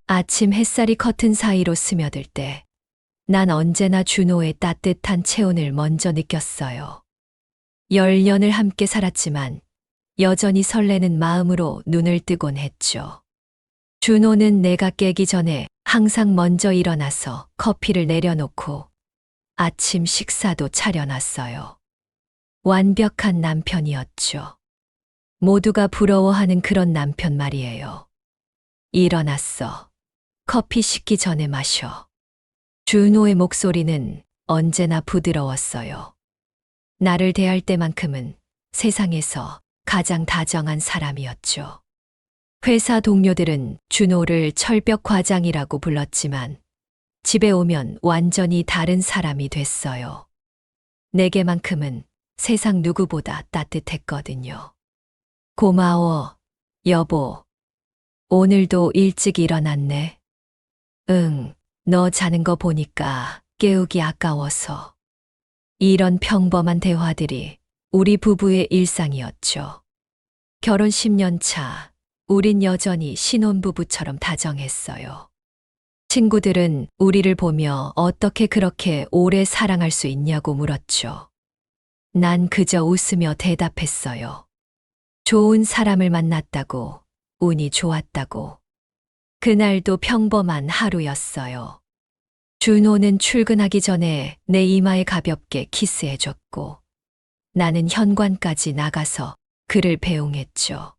아침 햇살이 커튼 사이로 스며들 때 난 언제나 준호의 따뜻한 체온을 먼저 느꼈어요. 10년을 함께 살았지만 여전히 설레는 마음으로 눈을 뜨곤 했죠. 준호는 내가 깨기 전에 항상 먼저 일어나서 커피를 내려놓고 아침 식사도 차려놨어요. 완벽한 남편이었죠. 모두가 부러워하는 그런 남편 말이에요. 일어났어. 커피 식기 전에 마셔. 준호의 목소리는 언제나 부드러웠어요. 나를 대할 때만큼은 세상에서 가장 다정한 사람이었죠. 회사 동료들은 준호를 철벽 과장이라고 불렀지만 집에 오면 완전히 다른 사람이 됐어요. 내게만큼은 세상 누구보다 따뜻했거든요. 고마워, 여보. 오늘도 일찍 일어났네. 응, 너 자는 거 보니까 깨우기 아까워서. 이런 평범한 대화들이 우리 부부의 일상이었죠. 결혼 10년 차, 우린 여전히 신혼부부처럼 다정했어요. 친구들은 우리를 보며 어떻게 그렇게 오래 사랑할 수 있냐고 물었죠. 난 그저 웃으며 대답했어요. 좋은 사람을 만났다고, 운이 좋았다고. 그날도 평범한 하루였어요. 준호는 출근하기 전에 내 이마에 가볍게 키스해줬고, 나는 현관까지 나가서 그를 배웅했죠.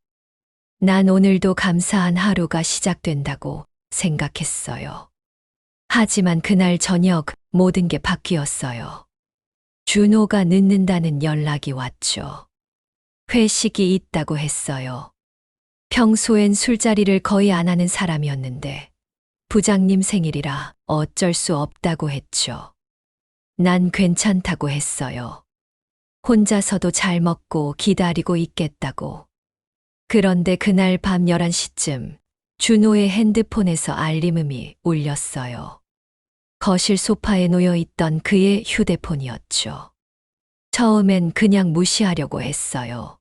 난 오늘도 감사한 하루가 시작된다고 생각했어요. 하지만 그날 저녁 모든 게 바뀌었어요. 준호가 늦는다는 연락이 왔죠. 회식이 있다고 했어요. 평소엔 술자리를 거의 안 하는 사람이었는데 부장님 생일이라 어쩔 수 없다고 했죠. 난 괜찮다고 했어요. 혼자서도 잘 먹고 기다리고 있겠다고. 그런데 그날 밤 11시쯤 준호의 핸드폰에서 알림음이 울렸어요. 거실 소파에 놓여있던 그의 휴대폰이었죠. 처음엔 그냥 무시하려고 했어요.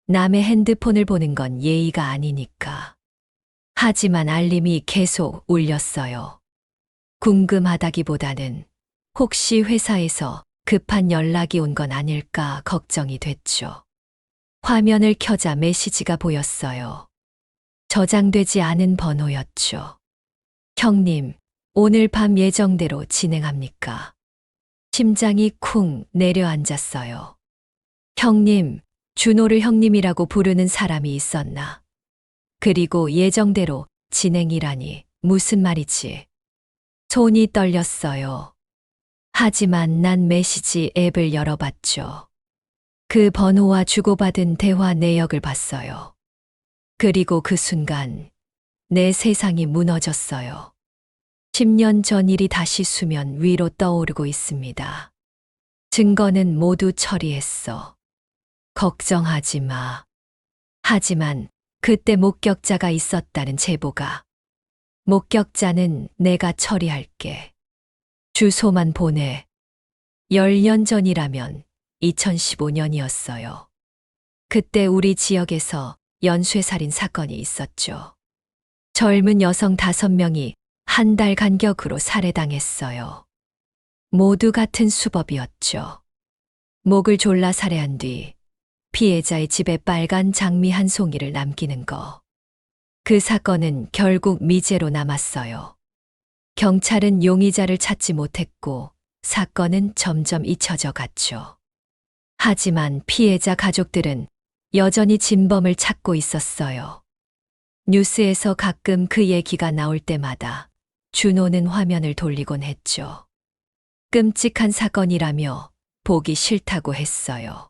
남의 핸드폰을 보는 건 예의가 아니니까. 하지만 알림이 계속 울렸어요. 궁금하다기보다는 혹시 회사에서 급한 연락이 온 건 아닐까 걱정이 됐죠. 화면을 켜자 메시지가 보였어요. 저장되지 않은 번호였죠. 형님, 오늘 밤 예정대로 진행합니까? 심장이 쿵 내려앉았어요. 형님, 준호를 형님이라고 부르는 사람이 있었나? 그리고 예정대로 진행이라니 무슨 말이지? 손이 떨렸어요. 하지만 난 메시지 앱을 열어봤죠. 그 번호와 주고받은 대화 내역을 봤어요. 그리고 그 순간 내 세상이 무너졌어요. 10년 전 일이 다시 수면 위로 떠오르고 있습니다. 증거는 모두 처리했어. 걱정하지 마. 하지만 그때 목격자가 있었다는 제보가. 목격자는 내가 처리할게. 주소만 보내. 10년 전이라면 2015년이었어요. 그때 우리 지역에서 연쇄살인 사건이 있었죠. 젊은 여성 5명이 한 달 간격으로 살해당했어요. 모두 같은 수법이었죠. 목을 졸라 살해한 뒤 피해자의 집에 빨간 장미 한 송이를 남기는 거. 그 사건은 결국 미제로 남았어요. 경찰은 용의자를 찾지 못했고 사건은 점점 잊혀져 갔죠. 하지만 피해자 가족들은 여전히 진범을 찾고 있었어요. 뉴스에서 가끔 그 얘기가 나올 때마다 준호는 화면을 돌리곤 했죠. 끔찍한 사건이라며 보기 싫다고 했어요.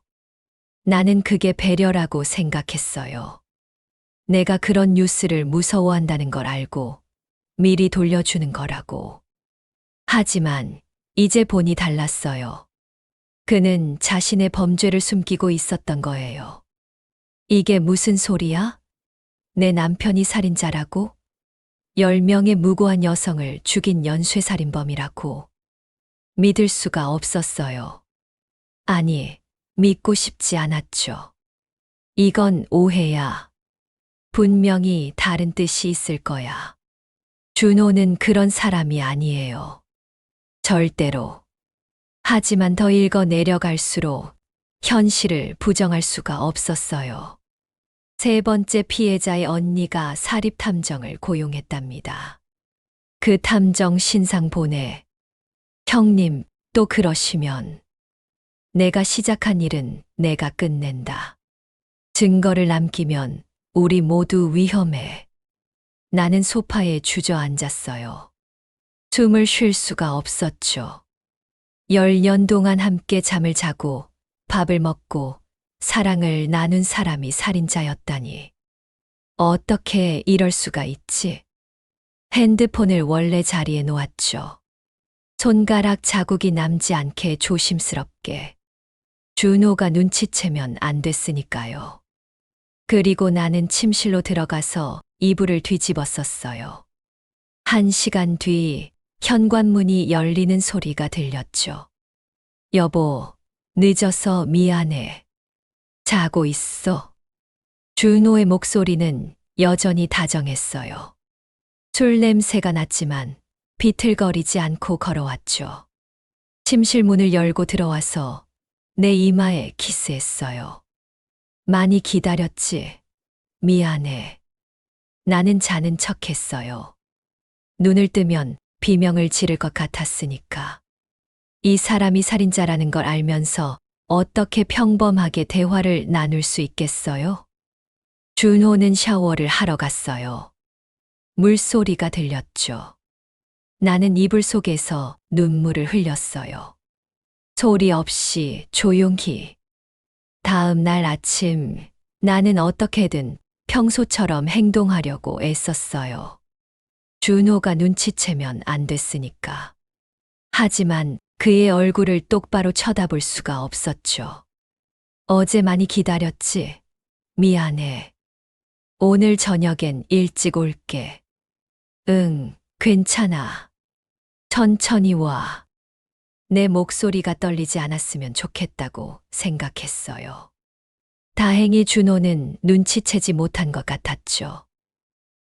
나는 그게 배려라고 생각했어요. 내가 그런 뉴스를 무서워한다는 걸 알고 미리 돌려주는 거라고. 하지만 이제 보니 달랐어요. 그는 자신의 범죄를 숨기고 있었던 거예요. 이게 무슨 소리야? 내 남편이 살인자라고? 10명의 무고한 여성을 죽인 연쇄살인범이라고. 믿을 수가 없었어요. 아니, 믿고 싶지 않았죠. 이건 오해야. 분명히 다른 뜻이 있을 거야. 준호는 그런 사람이 아니에요. 절대로. 하지만 더 읽어 내려갈수록 현실을 부정할 수가 없었어요. 세 번째 피해자의 언니가 사립탐정을 고용했답니다. 그 탐정 신상 보내. 형님, 또 그러시면 내가 시작한 일은 내가 끝낸다. 증거를 남기면 우리 모두 위험해. 나는 소파에 주저앉았어요. 숨을 쉴 수가 없었죠. 10년 동안 함께 잠을 자고 밥을 먹고 사랑을 나눈 사람이 살인자였다니. 어떻게 이럴 수가 있지? 핸드폰을 원래 자리에 놓았죠. 손가락 자국이 남지 않게 조심스럽게. 준호가 눈치채면 안 됐으니까요. 그리고 나는 침실로 들어가서 이불을 뒤집었었어요. 1시간 뒤 현관문이 열리는 소리가 들렸죠. 여보, 늦어서 미안해. 자고 있어. 준호의 목소리는 여전히 다정했어요. 술 냄새가 났지만 비틀거리지 않고 걸어왔죠. 침실 문을 열고 들어와서 내 이마에 키스했어요. 많이 기다렸지? 미안해. 나는 자는 척했어요. 눈을 뜨면 비명을 지를 것 같았으니까. 이 사람이 살인자라는 걸 알면서 어떻게 평범하게 대화를 나눌 수 있겠어요? 준호는 샤워를 하러 갔어요. 물소리가 들렸죠. 나는 이불 속에서 눈물을 흘렸어요. 소리 없이 조용히. 다음 날 아침 나는 어떻게든 평소처럼 행동하려고 애썼어요. 준호가 눈치채면 안 됐으니까. 하지만 그의 얼굴을 똑바로 쳐다볼 수가 없었죠. 어제 많이 기다렸지? 미안해. 오늘 저녁엔 일찍 올게. 응, 괜찮아. 천천히 와. 내 목소리가 떨리지 않았으면 좋겠다고 생각했어요. 다행히 준호는 눈치채지 못한 것 같았죠.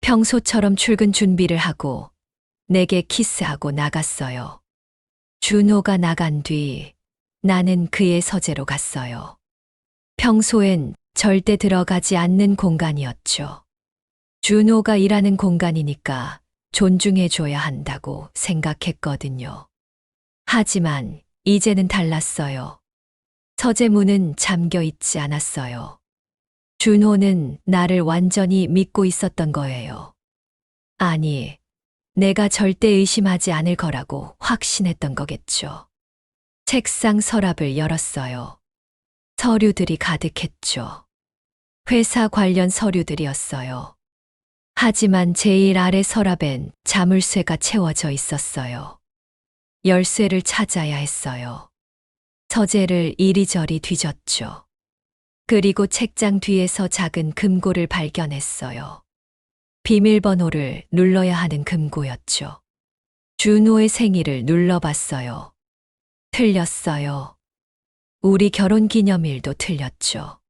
평소처럼 출근 준비를 하고 내게 키스하고 나갔어요. 준호가 나간 뒤 나는 그의 서재로 갔어요. 평소엔 절대 들어가지 않는 공간이었죠. 준호가 일하는 공간이니까 존중해줘야 한다고 생각했거든요. 하지만 이제는 달랐어요. 서재 문은 잠겨 있지 않았어요. 준호는 나를 완전히 믿고 있었던 거예요. 아니, 내가 절대 의심하지 않을 거라고 확신했던 거겠죠. 책상 서랍을 열었어요. 서류들이 가득했죠. 회사 관련 서류들이었어요. 하지만 제일 아래 서랍엔 자물쇠가 채워져 있었어요. 열쇠를 찾아야 했어요. 서재를 이리저리 뒤졌죠. 그리고 책장 뒤에서 작은 금고를 발견했어요. 비밀번호를 눌러야 하는 금고였죠. 준호의 생일을 눌러봤어요. 틀렸어요. 우리 결혼 기념일도 틀렸죠.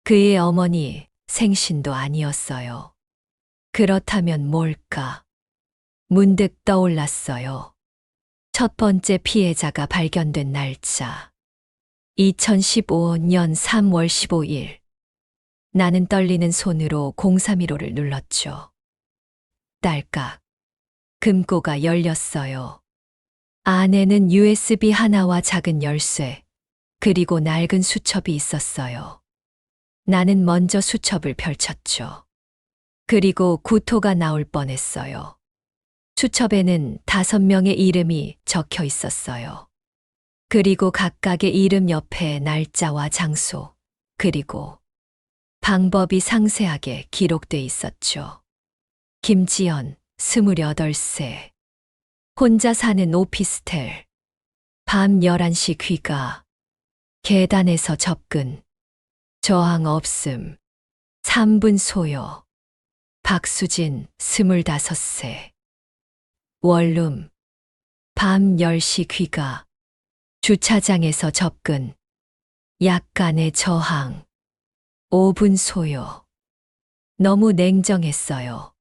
그의 어머니 생신도 아니었어요. 그렇다면 뭘까? 문득 떠올랐어요. 첫 번째 피해자가 발견된 날짜. 2015년 3월 15일. 나는 떨리는 손으로 0315를 눌렀죠. 딸깍. 금고가 열렸어요. 안에는 USB 하나와 작은 열쇠, 그리고 낡은 수첩이 있었어요. 나는 먼저 수첩을 펼쳤죠. 그리고 구토가 나올 뻔했어요. 수첩에는 5명의 이름이 적혀 있었어요. 그리고 각각의 이름 옆에 날짜와 장소, 그리고 방법이 상세하게 기록돼 있었죠. 김지연, 28세. 혼자 사는 오피스텔. 밤 11시 귀가. 계단에서 접근. 저항 없음. 3분 소요. 박수진, 25세. 원룸. 밤 10시 귀가. 주차장에서 접근. 약간의 저항. 5분 소요. 너무 냉정했어요.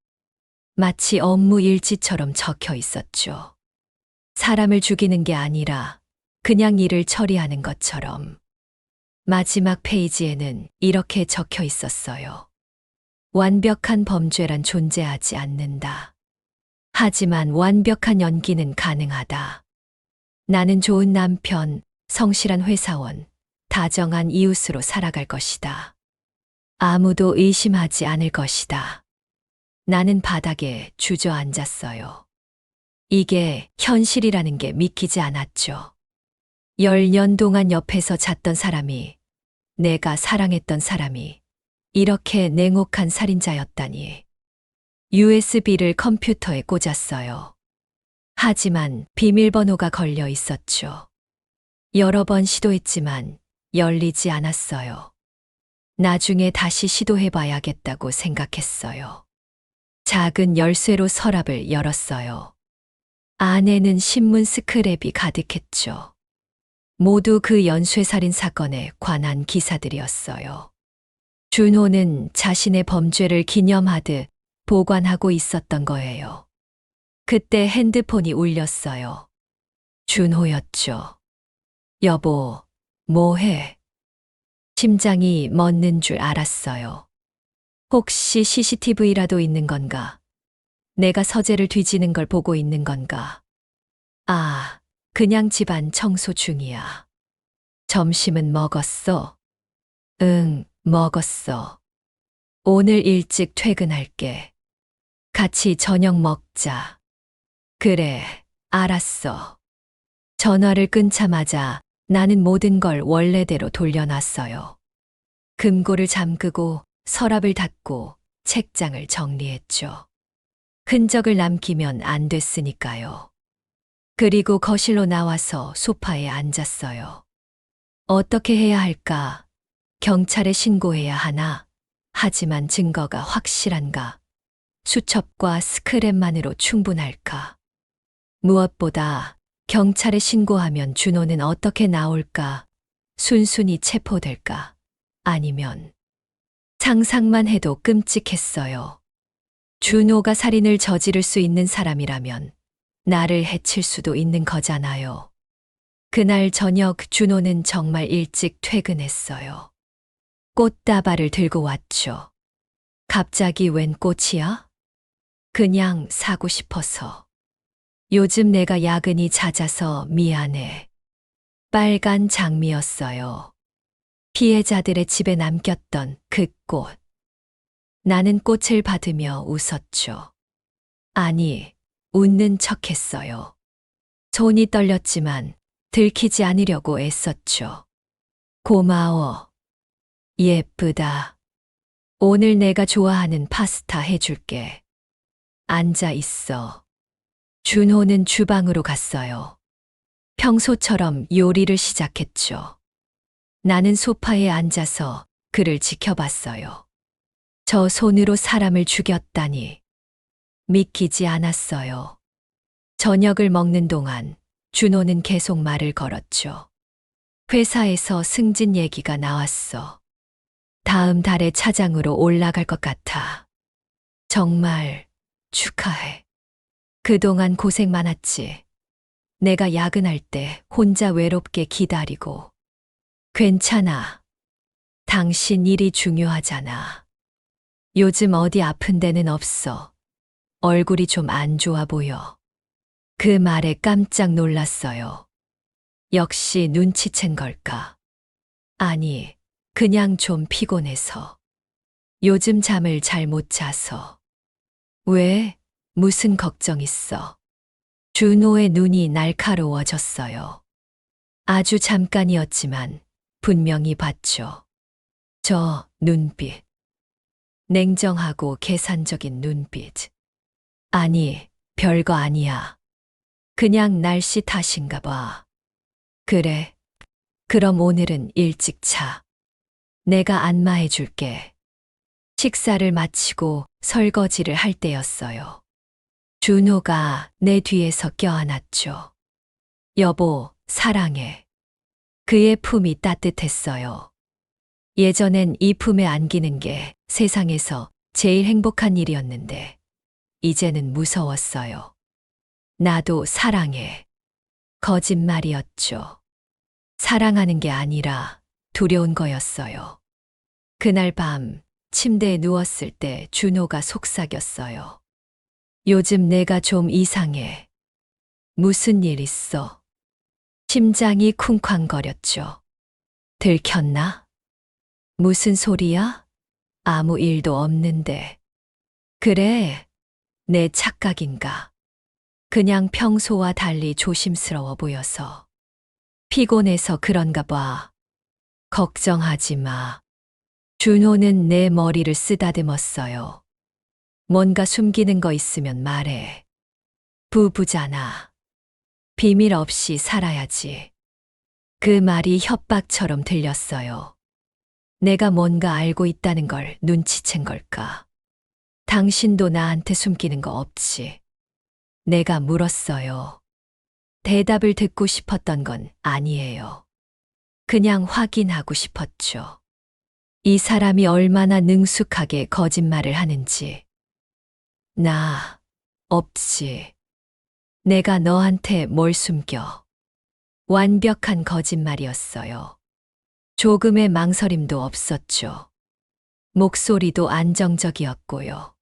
마치 업무 일지처럼 적혀 있었죠. 사람을 죽이는 게 아니라 그냥 일을 처리하는 것처럼. 마지막 페이지에는 이렇게 적혀 있었어요. 완벽한 범죄란 존재하지 않는다. 하지만 완벽한 연기는 가능하다. 나는 좋은 남편, 성실한 회사원, 다정한 이웃으로 살아갈 것이다. 아무도 의심하지 않을 것이다. 나는 바닥에 주저앉았어요. 이게 현실이라는 게 믿기지 않았죠. 10년 동안 옆에서 잤던 사람이, 내가 사랑했던 사람이 이렇게 냉혹한 살인자였다니. USB를 컴퓨터에 꽂았어요. 하지만 비밀번호가 걸려 있었죠. 여러 번 시도했지만 열리지 않았어요. 나중에 다시 시도해봐야겠다고 생각했어요. 작은 열쇠로 서랍을 열었어요. 안에는 신문 스크랩이 가득했죠. 모두 그 연쇄살인 사건에 관한 기사들이었어요. 준호는 자신의 범죄를 기념하듯 보관하고 있었던 거예요. 그때 핸드폰이 울렸어요. 준호였죠. 여보, 뭐해? 심장이 멎는 줄 알았어요. 혹시 CCTV라도 있는 건가? 내가 서재를 뒤지는 걸 보고 있는 건가? 아, 그냥 집안 청소 중이야. 점심은 먹었어? 응, 먹었어. 오늘 일찍 퇴근할게. 같이 저녁 먹자. 그래, 알았어. 전화를 끊자마자 나는 모든 걸 원래대로 돌려놨어요. 금고를 잠그고 서랍을 닫고 책장을 정리했죠. 흔적을 남기면 안 됐으니까요. 그리고 거실로 나와서 소파에 앉았어요. 어떻게 해야 할까? 경찰에 신고해야 하나? 하지만 증거가 확실한가? 수첩과 스크랩만으로 충분할까? 무엇보다 경찰에 신고하면 준호는 어떻게 나올까? 순순히 체포될까? 아니면 상상만 해도 끔찍했어요. 준호가 살인을 저지를 수 있는 사람이라면 나를 해칠 수도 있는 거잖아요. 그날 저녁 준호는 정말 일찍 퇴근했어요. 꽃다발을 들고 왔죠. 갑자기 웬 꽃이야? 그냥 사고 싶어서. 요즘 내가 야근이 잦아서 미안해. 빨간 장미였어요. 피해자들의 집에 남겼던 그 꽃. 나는 꽃을 받으며 웃었죠. 아니, 웃는 척했어요. 손이 떨렸지만 들키지 않으려고 애썼죠. 고마워. 예쁘다. 오늘 내가 좋아하는 파스타 해줄게. 앉아 있어. 준호는 주방으로 갔어요. 평소처럼 요리를 시작했죠. 나는 소파에 앉아서 그를 지켜봤어요. 저 손으로 사람을 죽였다니. 믿기지 않았어요. 저녁을 먹는 동안 준호는 계속 말을 걸었죠. 회사에서 승진 얘기가 나왔어. 다음 달에 차장으로 올라갈 것 같아. 정말 축하해. 그동안 고생 많았지. 내가 야근할 때 혼자 외롭게 기다리고. 괜찮아. 당신 일이 중요하잖아. 요즘 어디 아픈 데는 없어. 얼굴이 좀 안 좋아 보여. 그 말에 깜짝 놀랐어요. 역시 눈치챈 걸까? 아니, 그냥 좀 피곤해서. 요즘 잠을 잘 못 자서. 왜? 무슨 걱정 있어? 준호의 눈이 날카로워졌어요. 아주 잠깐이었지만 분명히 봤죠. 저 눈빛. 냉정하고 계산적인 눈빛. 아니, 별거 아니야. 그냥 날씨 탓인가 봐. 그래. 그럼 오늘은 일찍 자. 내가 안마해 줄게. 식사를 마치고 설거지를 할 때였어요. 준호가 내 뒤에서 껴안았죠. 여보, 사랑해. 그의 품이 따뜻했어요. 예전엔 이 품에 안기는 게 세상에서 제일 행복한 일이었는데 이제는 무서웠어요. 나도 사랑해. 거짓말이었죠. 사랑하는 게 아니라 두려운 거였어요. 그날 밤 침대에 누웠을 때 준호가 속삭였어요. 요즘 내가 좀 이상해. 무슨 일 있어? 심장이 쿵쾅거렸죠. 들켰나? 무슨 소리야? 아무 일도 없는데. 그래, 내 착각인가? 그냥 평소와 달리 조심스러워 보여서. 피곤해서 그런가 봐. 걱정하지 마. 준호는 내 머리를 쓰다듬었어요. 뭔가 숨기는 거 있으면 말해. 부부잖아. 비밀 없이 살아야지. 그 말이 협박처럼 들렸어요. 내가 뭔가 알고 있다는 걸 눈치챈 걸까? 당신도 나한테 숨기는 거 없지? 내가 물었어요. 대답을 듣고 싶었던 건 아니에요. 그냥 확인하고 싶었죠. 이 사람이 얼마나 능숙하게 거짓말을 하는지. 나, 없지. 내가 너한테 뭘 숨겨. 완벽한 거짓말이었어요. 조금의 망설임도 없었죠. 목소리도 안정적이었고요.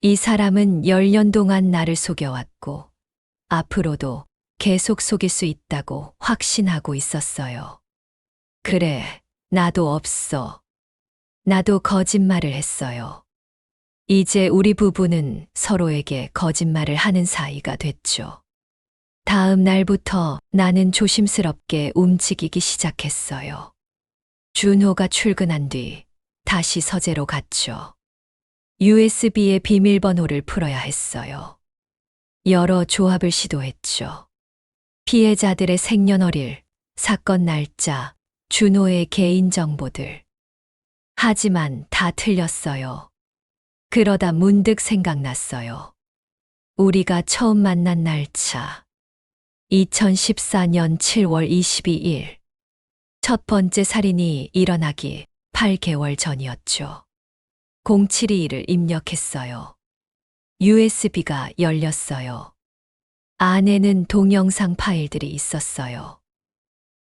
이 사람은 10년 동안 나를 속여왔고, 앞으로도 계속 속일 수 있다고 확신하고 있었어요. 그래, 나도 없어. 나도 거짓말을 했어요. 이제 우리 부부는 서로에게 거짓말을 하는 사이가 됐죠. 다음 날부터 나는 조심스럽게 움직이기 시작했어요. 준호가 출근한 뒤 다시 서재로 갔죠. USB의 비밀번호를 풀어야 했어요. 여러 조합을 시도했죠. 피해자들의 생년월일, 사건 날짜, 준호의 개인정보들. 하지만 다 틀렸어요. 그러다 문득 생각났어요. 우리가 처음 만난 날짜. 2014년 7월 22일. 첫 번째 살인이 일어나기 8개월 전이었죠. 0722를 입력했어요. USB가 열렸어요. 안에는 동영상 파일들이 있었어요.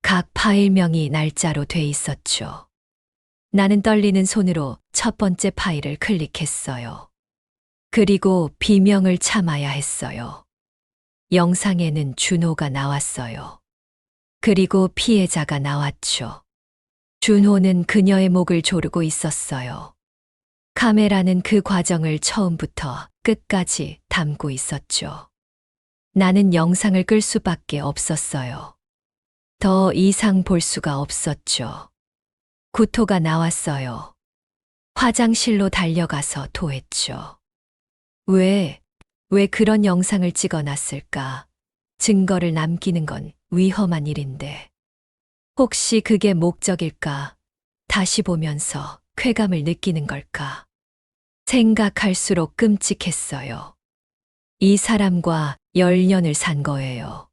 각 파일명이 날짜로 돼 있었죠. 나는 떨리는 손으로 첫 번째 파일을 클릭했어요. 그리고 비명을 참아야 했어요. 영상에는 준호가 나왔어요. 그리고 피해자가 나왔죠. 준호는 그녀의 목을 조르고 있었어요. 카메라는 그 과정을 처음부터 끝까지 담고 있었죠. 나는 영상을 끌 수밖에 없었어요. 더 이상 볼 수가 없었죠. 구토가 나왔어요. 화장실로 달려가서 토했죠. 왜 그런 영상을 찍어놨을까? 증거를 남기는 건 위험한 일인데. 혹시 그게 목적일까? 다시 보면서 쾌감을 느끼는 걸까? 생각할수록 끔찍했어요. 이 사람과 10년을 산 거예요.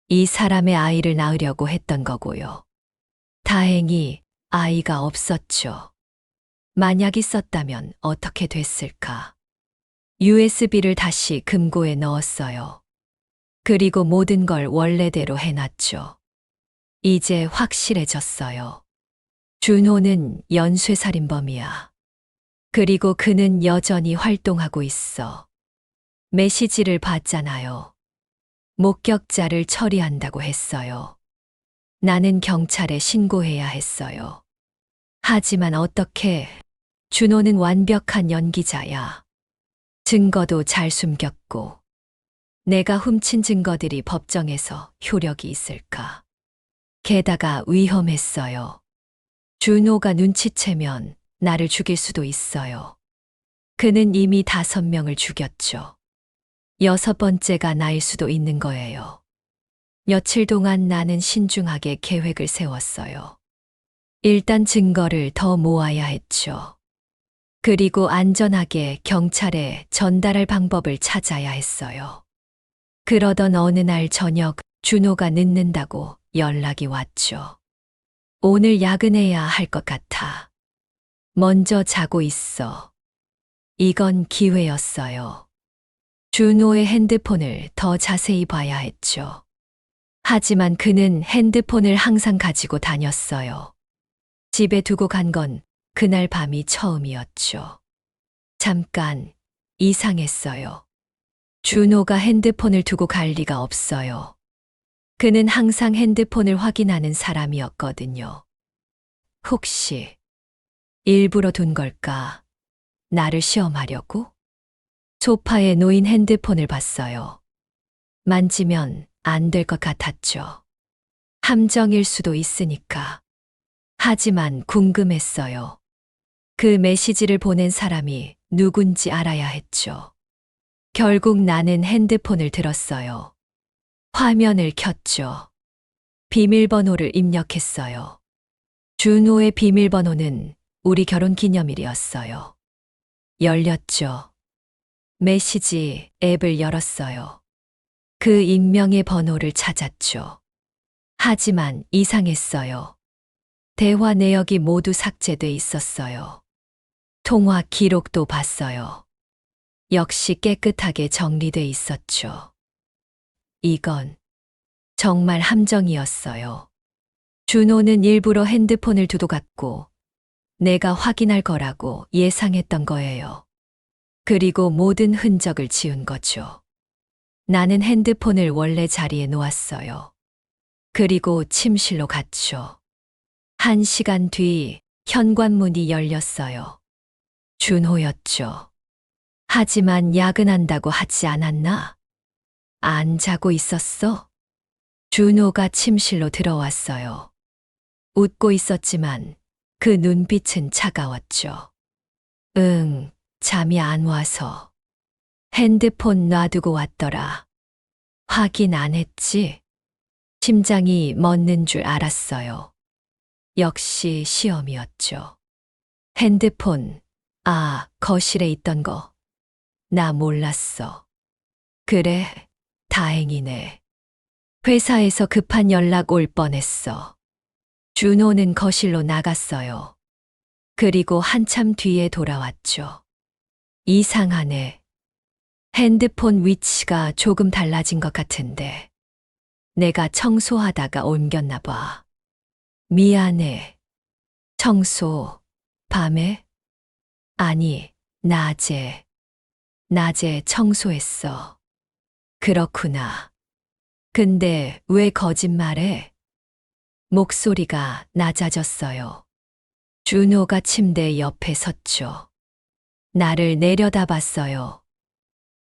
이 사람의 아이를 낳으려고 했던 거고요. 다행히 아이가 없었죠. 만약 있었다면 어떻게 됐을까? USB를 다시 금고에 넣었어요. 그리고 모든 걸 원래대로 해놨죠. 이제 확실해졌어요. 준호는 연쇄살인범이야. 그리고 그는 여전히 활동하고 있어. 메시지를 봤잖아요. 목격자를 처리한다고 했어요. 나는 경찰에 신고해야 했어요. 하지만 어떻게? 준호는 완벽한 연기자야. 증거도 잘 숨겼고. 내가 훔친 증거들이 법정에서 효력이 있을까? 게다가 위험했어요. 준호가 눈치채면 나를 죽일 수도 있어요. 그는 이미 5명을 죽였죠. 6번째가 나일 수도 있는 거예요. 며칠 동안 나는 신중하게 계획을 세웠어요. 일단 증거를 더 모아야 했죠. 그리고 안전하게 경찰에 전달할 방법을 찾아야 했어요. 그러던 어느 날 저녁 준호가 늦는다고 연락이 왔죠. 오늘 야근해야 할 것 같아. 먼저 자고 있어. 이건 기회였어요. 준호의 핸드폰을 더 자세히 봐야 했죠. 하지만 그는 핸드폰을 항상 가지고 다녔어요. 집에 두고 간 건 그날 밤이 처음이었죠. 잠깐 이상했어요. 준호가 핸드폰을 두고 갈 리가 없어요. 그는 항상 핸드폰을 확인하는 사람이었거든요. 혹시 일부러 둔 걸까? 나를 시험하려고? 소파에 놓인 핸드폰을 봤어요. 만지면 안 될 것 같았죠. 함정일 수도 있으니까. 하지만 궁금했어요. 그 메시지를 보낸 사람이 누군지 알아야 했죠. 결국 나는 핸드폰을 들었어요. 화면을 켰죠. 비밀번호를 입력했어요. 준호의 비밀번호는 우리 결혼 기념일이었어요. 열렸죠. 메시지 앱을 열었어요. 그 익명의 번호를 찾았죠. 하지만 이상했어요. 대화 내역이 모두 삭제돼 있었어요. 통화 기록도 봤어요. 역시 깨끗하게 정리돼 있었죠. 이건 정말 함정이었어요. 준호는 일부러 핸드폰을 두고 갔고 내가 확인할 거라고 예상했던 거예요. 그리고 모든 흔적을 지운 거죠. 나는 핸드폰을 원래 자리에 놓았어요. 그리고 침실로 갔죠. 1시간 뒤 현관문이 열렸어요. 준호였죠. 하지만 야근한다고 하지 않았나? 안 자고 있었어? 준호가 침실로 들어왔어요. 웃고 있었지만 그 눈빛은 차가웠죠. 응, 잠이 안 와서. 핸드폰 놔두고 왔더라. 확인 안 했지? 심장이 멎는 줄 알았어요. 역시 시험이었죠. 핸드폰, 거실에 있던 거. 나 몰랐어. 그래, 다행이네. 회사에서 급한 연락 올 뻔했어. 준호는 거실로 나갔어요. 그리고 한참 뒤에 돌아왔죠. 이상하네. 핸드폰 위치가 조금 달라진 것 같은데. 내가 청소하다가 옮겼나 봐. 미안해. 청소, 밤에? 아니, 낮에. 낮에 청소했어. 그렇구나. 근데 왜 거짓말해? 목소리가 낮아졌어요. 준호가 침대 옆에 섰죠. 나를 내려다봤어요.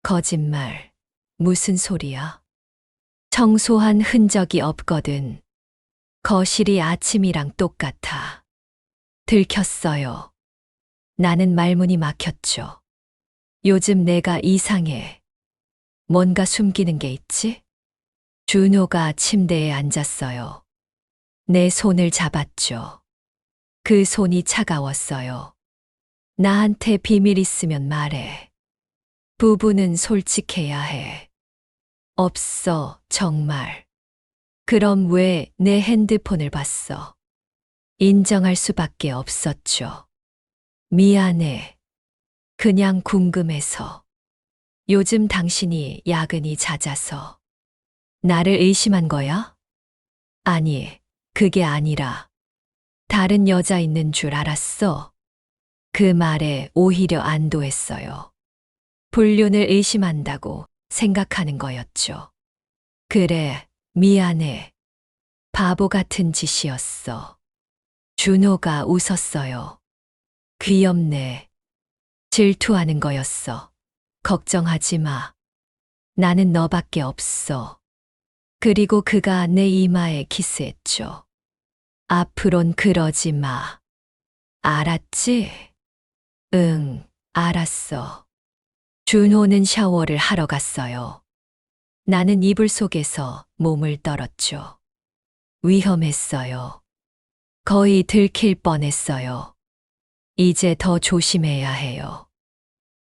거짓말, 무슨 소리야? 청소한 흔적이 없거든. 거실이 아침이랑 똑같아. 들켰어요. 나는 말문이 막혔죠. 요즘 내가 이상해. 뭔가 숨기는 게 있지? 준호가 침대에 앉았어요. 내 손을 잡았죠. 그 손이 차가웠어요. 나한테 비밀 있으면 말해. 부부는 솔직해야 해. 없어, 정말. 그럼 왜 내 핸드폰을 봤어? 인정할 수밖에 없었죠. 미안해. 그냥 궁금해서. 요즘 당신이 야근이 잦아서. 나를 의심한 거야? 아니, 그게 아니라. 다른 여자 있는 줄 알았어. 그 말에 오히려 안도했어요. 불륜을 의심한다고 생각하는 거였죠. 그래, 미안해. 바보 같은 짓이었어. 준호가 웃었어요. 귀엽네. 질투하는 거였어. 걱정하지 마. 나는 너밖에 없어. 그리고 그가 내 이마에 키스했죠. 앞으론 그러지 마. 알았지? 응, 알았어. 준호는 샤워를 하러 갔어요. 나는 이불 속에서 몸을 떨었죠. 위험했어요. 거의 들킬 뻔했어요. 이제 더 조심해야 해요.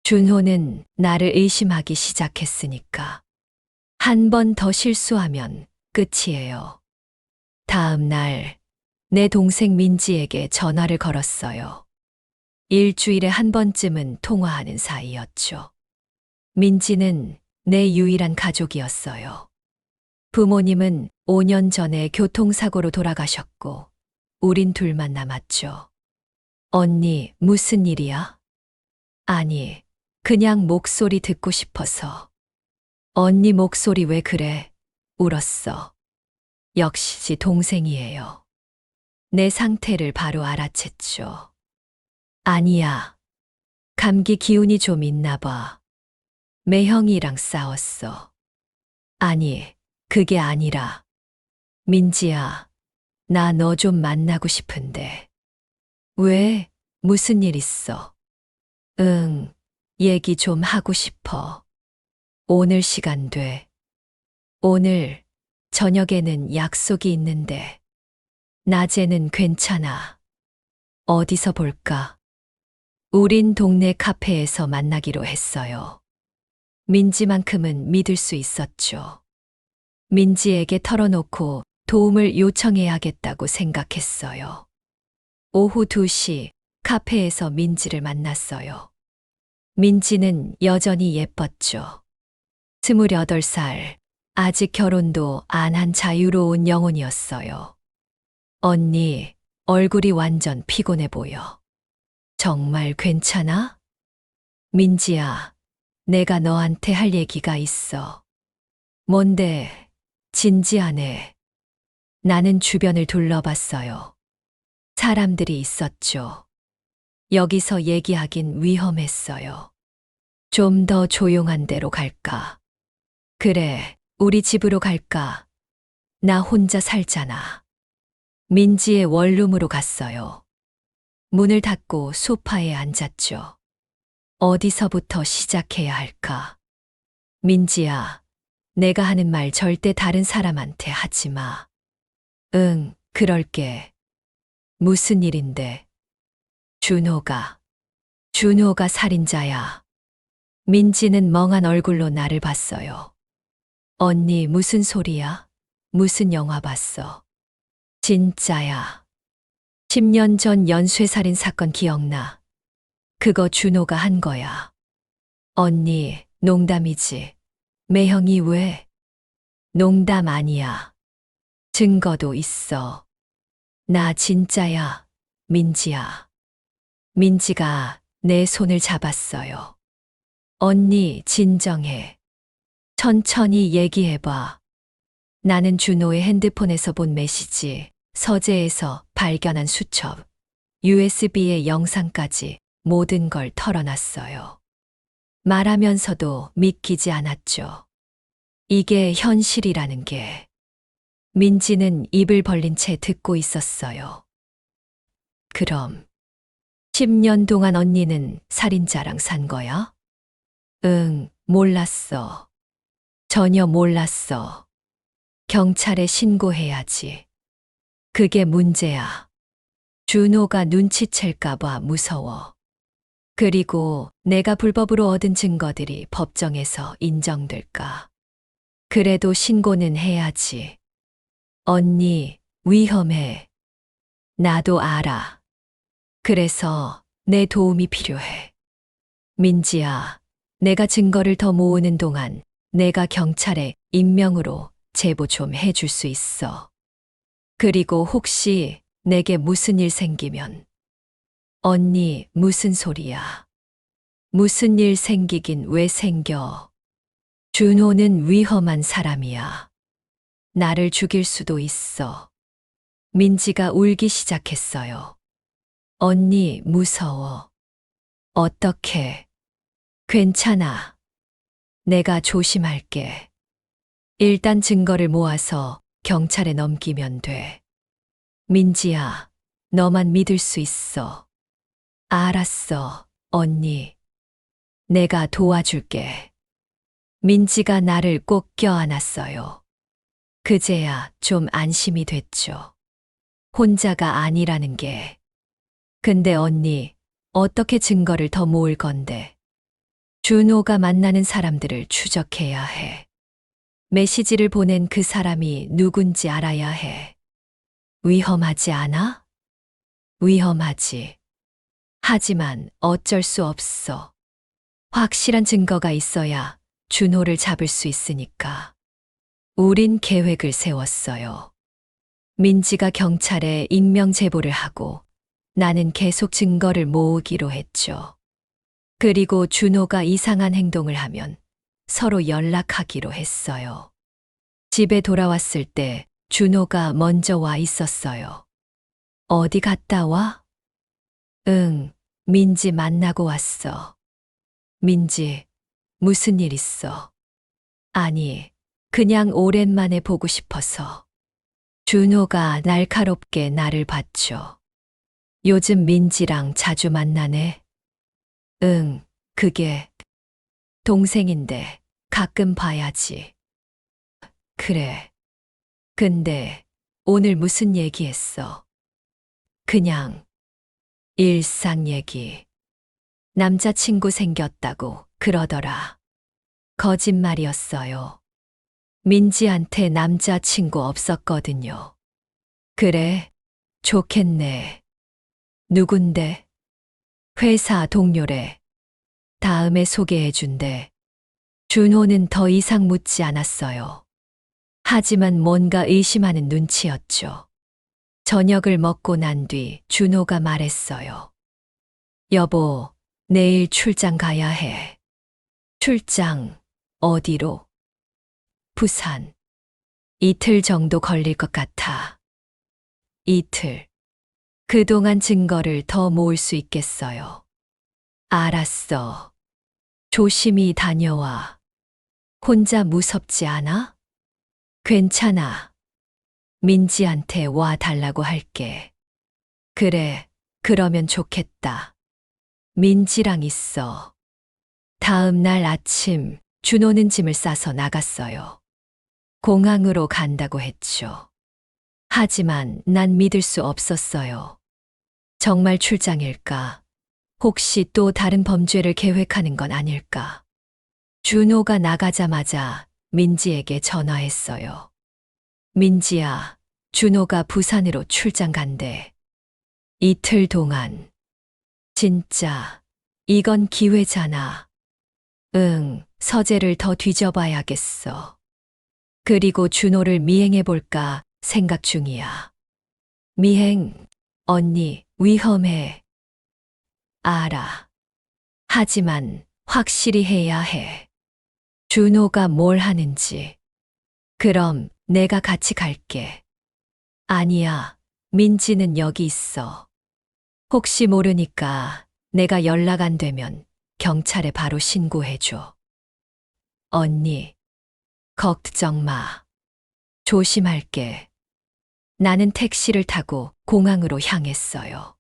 준호는 나를 의심하기 시작했으니까. 한 번 더 실수하면 끝이에요. 다음 날, 내 동생 민지에게 전화를 걸었어요. 일주일에 한 번쯤은 통화하는 사이였죠. 민지는 내 유일한 가족이었어요. 부모님은 5년 전에 교통사고로 돌아가셨고, 우린 둘만 남았죠. 언니, 무슨 일이야? 아니, 그냥 목소리 듣고 싶어서. 언니 목소리 왜 그래? 울었어. 역시 동생이에요. 내 상태를 바로 알아챘죠. 아니야. 감기 기운이 좀 있나 봐. 매형이랑 싸웠어. 아니, 그게 아니라. 민지야, 나 너 좀 만나고 싶은데. 왜? 무슨 일 있어? 응, 얘기 좀 하고 싶어. 오늘 시간 돼. 오늘 저녁에는 약속이 있는데. 낮에는 괜찮아. 어디서 볼까? 우린 동네 카페에서 만나기로 했어요. 민지만큼은 믿을 수 있었죠. 민지에게 털어놓고 도움을 요청해야겠다고 생각했어요. 오후 2시 카페에서 민지를 만났어요. 민지는 여전히 예뻤죠. 28살, 아직 결혼도 안 한 자유로운 영혼이었어요. 언니, 얼굴이 완전 피곤해 보여. 정말 괜찮아? 민지야, 내가 너한테 할 얘기가 있어. 뭔데? 진지하네. 나는 주변을 둘러봤어요. 사람들이 있었죠. 여기서 얘기하긴 위험했어요. 좀 더 조용한 데로 갈까? 그래, 우리 집으로 갈까? 나 혼자 살잖아. 민지의 원룸으로 갔어요. 문을 닫고 소파에 앉았죠. 어디서부터 시작해야 할까? 민지야, 내가 하는 말 절대 다른 사람한테 하지 마. 응, 그럴게. 무슨 일인데? 준호가 살인자야. 민지는 멍한 얼굴로 나를 봤어요. 언니, 무슨 소리야? 무슨 영화 봤어? 진짜야. 10년 전 연쇄살인 사건 기억나? 그거 준호가 한 거야. 언니, 농담이지. 매형이 왜? 농담 아니야. 증거도 있어. 나 진짜야, 민지야. 민지가 내 손을 잡았어요. 언니, 진정해. 천천히 얘기해봐. 나는 준호의 핸드폰에서 본 메시지, 서재에서 발견한 수첩, USB의 영상까지 모든 걸 털어놨어요. 말하면서도 믿기지 않았죠. 이게 현실이라는 게. 민지는 입을 벌린 채 듣고 있었어요. 그럼 10년 동안 언니는 살인자랑 산 거야? 응, 몰랐어. 전혀 몰랐어. 경찰에 신고해야지. 그게 문제야. 준호가 눈치챌까봐 무서워. 그리고 내가 불법으로 얻은 증거들이 법정에서 인정될까. 그래도 신고는 해야지. 언니, 위험해. 나도 알아. 그래서 내 도움이 필요해. 민지야, 내가 증거를 더 모으는 동안 내가 경찰에 익명으로 제보 좀 해줄 수 있어. 그리고 혹시 내게 무슨 일 생기면. 언니, 무슨 소리야? 무슨 일 생기긴 왜 생겨? 준호는 위험한 사람이야. 나를 죽일 수도 있어. 민지가 울기 시작했어요. 언니, 무서워. 어떡해? 괜찮아. 내가 조심할게. 일단 증거를 모아서 경찰에 넘기면 돼. 민지야, 너만 믿을 수 있어. 알았어, 언니. 내가 도와줄게. 민지가 나를 꼭 껴안았어요. 그제야 좀 안심이 됐죠. 혼자가 아니라는 게. 근데 언니, 어떻게 증거를 더 모을 건데? 준호가 만나는 사람들을 추적해야 해. 메시지를 보낸 그 사람이 누군지 알아야 해. 위험하지 않아? 위험하지. 하지만 어쩔 수 없어. 확실한 증거가 있어야 준호를 잡을 수 있으니까. 우린 계획을 세웠어요. 민지가 경찰에 익명 제보를 하고 나는 계속 증거를 모으기로 했죠. 그리고 준호가 이상한 행동을 하면 서로 연락하기로 했어요. 집에 돌아왔을 때 준호가 먼저 와 있었어요. 어디 갔다 와? 응, 민지 만나고 왔어. 민지, 무슨 일 있어? 아니, 그냥 오랜만에 보고 싶어서. 준호가 날카롭게 나를 봤죠. 요즘 민지랑 자주 만나네? 응, 그게 동생인데 가끔 봐야지. 그래. 근데 오늘 무슨 얘기했어? 그냥 일상 얘기. 남자친구 생겼다고 그러더라. 거짓말이었어요. 민지한테 남자친구 없었거든요. 그래, 좋겠네. 누군데? 회사 동료래. 다음에 소개해준대. 준호는 더 이상 묻지 않았어요. 하지만 뭔가 의심하는 눈치였죠. 저녁을 먹고 난 뒤 준호가 말했어요. 여보, 내일 출장 가야 해. 출장, 어디로? 부산. 이틀 정도 걸릴 것 같아. 이틀. 그동안 증거를 더 모을 수 있겠어요. 알았어. 조심히 다녀와. 혼자 무섭지 않아? 괜찮아. 민지한테 와 달라고 할게. 그래, 그러면 좋겠다. 민지랑 있어. 다음 날 아침, 준호는 짐을 싸서 나갔어요. 공항으로 간다고 했죠. 하지만 난 믿을 수 없었어요. 정말 출장일까? 혹시 또 다른 범죄를 계획하는 건 아닐까? 준호가 나가자마자 민지에게 전화했어요. 민지야, 준호가 부산으로 출장 간대. 이틀 동안. 진짜, 이건 기회잖아. 응, 서재를 더 뒤져봐야겠어. 그리고 준호를 미행해볼까 생각 중이야. 미행, 언니, 위험해. 알아. 하지만 확실히 해야 해. 준호가 뭘 하는지. 그럼 내가 같이 갈게. 아니야, 민지는 여기 있어. 혹시 모르니까 내가 연락 안 되면 경찰에 바로 신고해줘. 언니, 걱정 마. 조심할게. 나는 택시를 타고 공항으로 향했어요.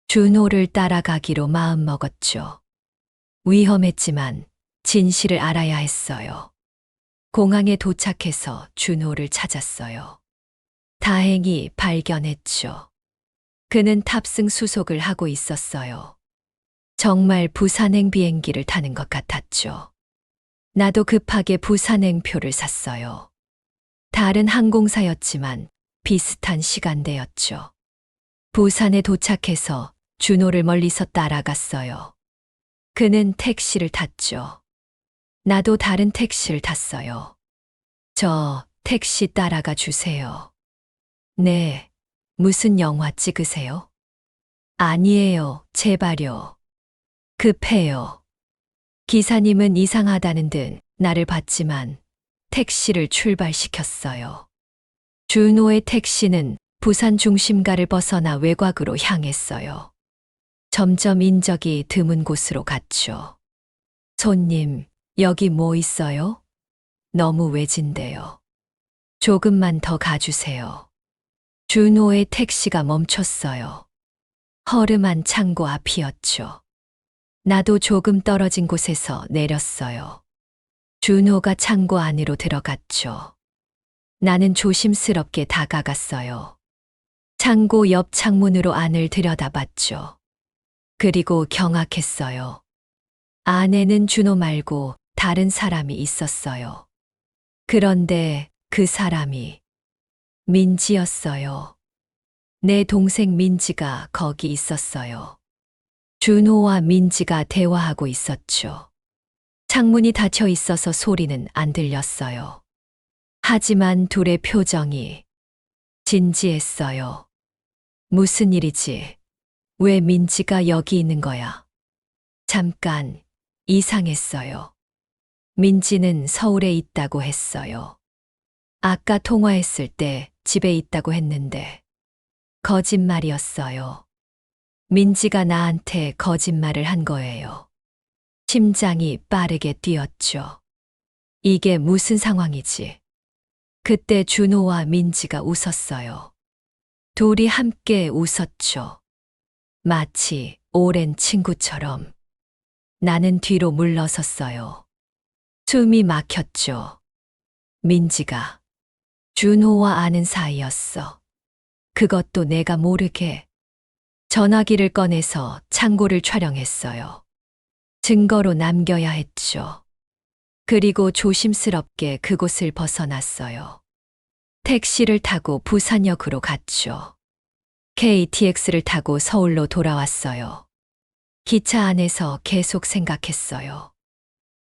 준호를 따라가기로 마음먹었죠. 위험했지만 진실을 알아야 했어요. 공항에 도착해서 준호를 찾았어요. 다행히 발견했죠. 그는 탑승 수속을 하고 있었어요. 정말 부산행 비행기를 타는 것 같았죠. 나도 급하게 부산행 표를 샀어요. 다른 항공사였지만 비슷한 시간대였죠. 부산에 도착해서 준호를 멀리서 따라갔어요. 그는 택시를 탔죠. 나도 다른 택시를 탔어요. 저 택시 따라가 주세요. 네, 무슨 영화 찍으세요? 아니에요, 제발요. 급해요. 기사님은 이상하다는 듯 나를 봤지만 택시를 출발시켰어요. 준호의 택시는 부산 중심가를 벗어나 외곽으로 향했어요. 점점 인적이 드문 곳으로 갔죠. 손님, 여기 뭐 있어요? 너무 외진데요. 조금만 더 가주세요. 준호의 택시가 멈췄어요. 허름한 창고 앞이었죠. 나도 조금 떨어진 곳에서 내렸어요. 준호가 창고 안으로 들어갔죠. 나는 조심스럽게 다가갔어요. 창고 옆 창문으로 안을 들여다봤죠. 그리고 경악했어요. 안에는 준호 말고 다른 사람이 있었어요. 그런데 그 사람이 민지였어요. 내 동생 민지가 거기 있었어요. 준호와 민지가 대화하고 있었죠. 창문이 닫혀 있어서 소리는 안 들렸어요. 하지만 둘의 표정이 진지했어요. 무슨 일이지? 왜 민지가 여기 있는 거야? 잠깐 이상했어요. 민지는 서울에 있다고 했어요. 아까 통화했을 때 집에 있다고 했는데 거짓말이었어요. 민지가 나한테 거짓말을 한 거예요. 심장이 빠르게 뛰었죠. 이게 무슨 상황이지? 그때 준호와 민지가 웃었어요. 둘이 함께 웃었죠. 마치 오랜 친구처럼. 나는 뒤로 물러섰어요. 숨이 막혔죠. 민지가 준호와 아는 사이였어. 그것도 내가 모르게. 전화기를 꺼내서 창고를 촬영했어요. 증거로 남겨야 했죠. 그리고 조심스럽게 그곳을 벗어났어요. 택시를 타고 부산역으로 갔죠. KTX를 타고 서울로 돌아왔어요. 기차 안에서 계속 생각했어요.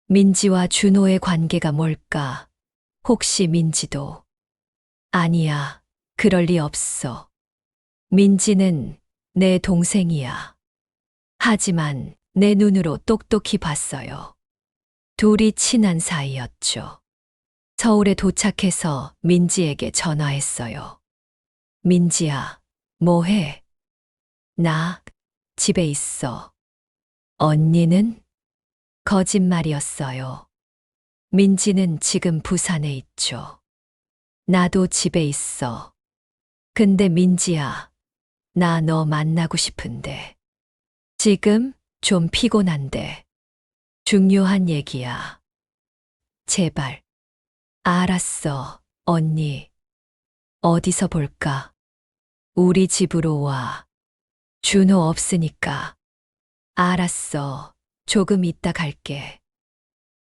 민지와 준호의 관계가 뭘까? 혹시 민지도? 아니야, 그럴 리 없어. 민지는 내 동생이야. 하지만 내 눈으로 똑똑히 봤어요. 둘이 친한 사이였죠. 서울에 도착해서 민지에게 전화했어요. 민지야, 뭐해? 나 집에 있어. 언니는? 거짓말이었어요. 민지는 지금 부산에 있죠. 나도 집에 있어. 근데 민지야, 나 너 만나고 싶은데. 지금 좀 피곤한데. 중요한 얘기야. 제발. 알았어, 언니. 어디서 볼까? 우리 집으로 와. 준호 없으니까. 알았어. 조금 이따 갈게.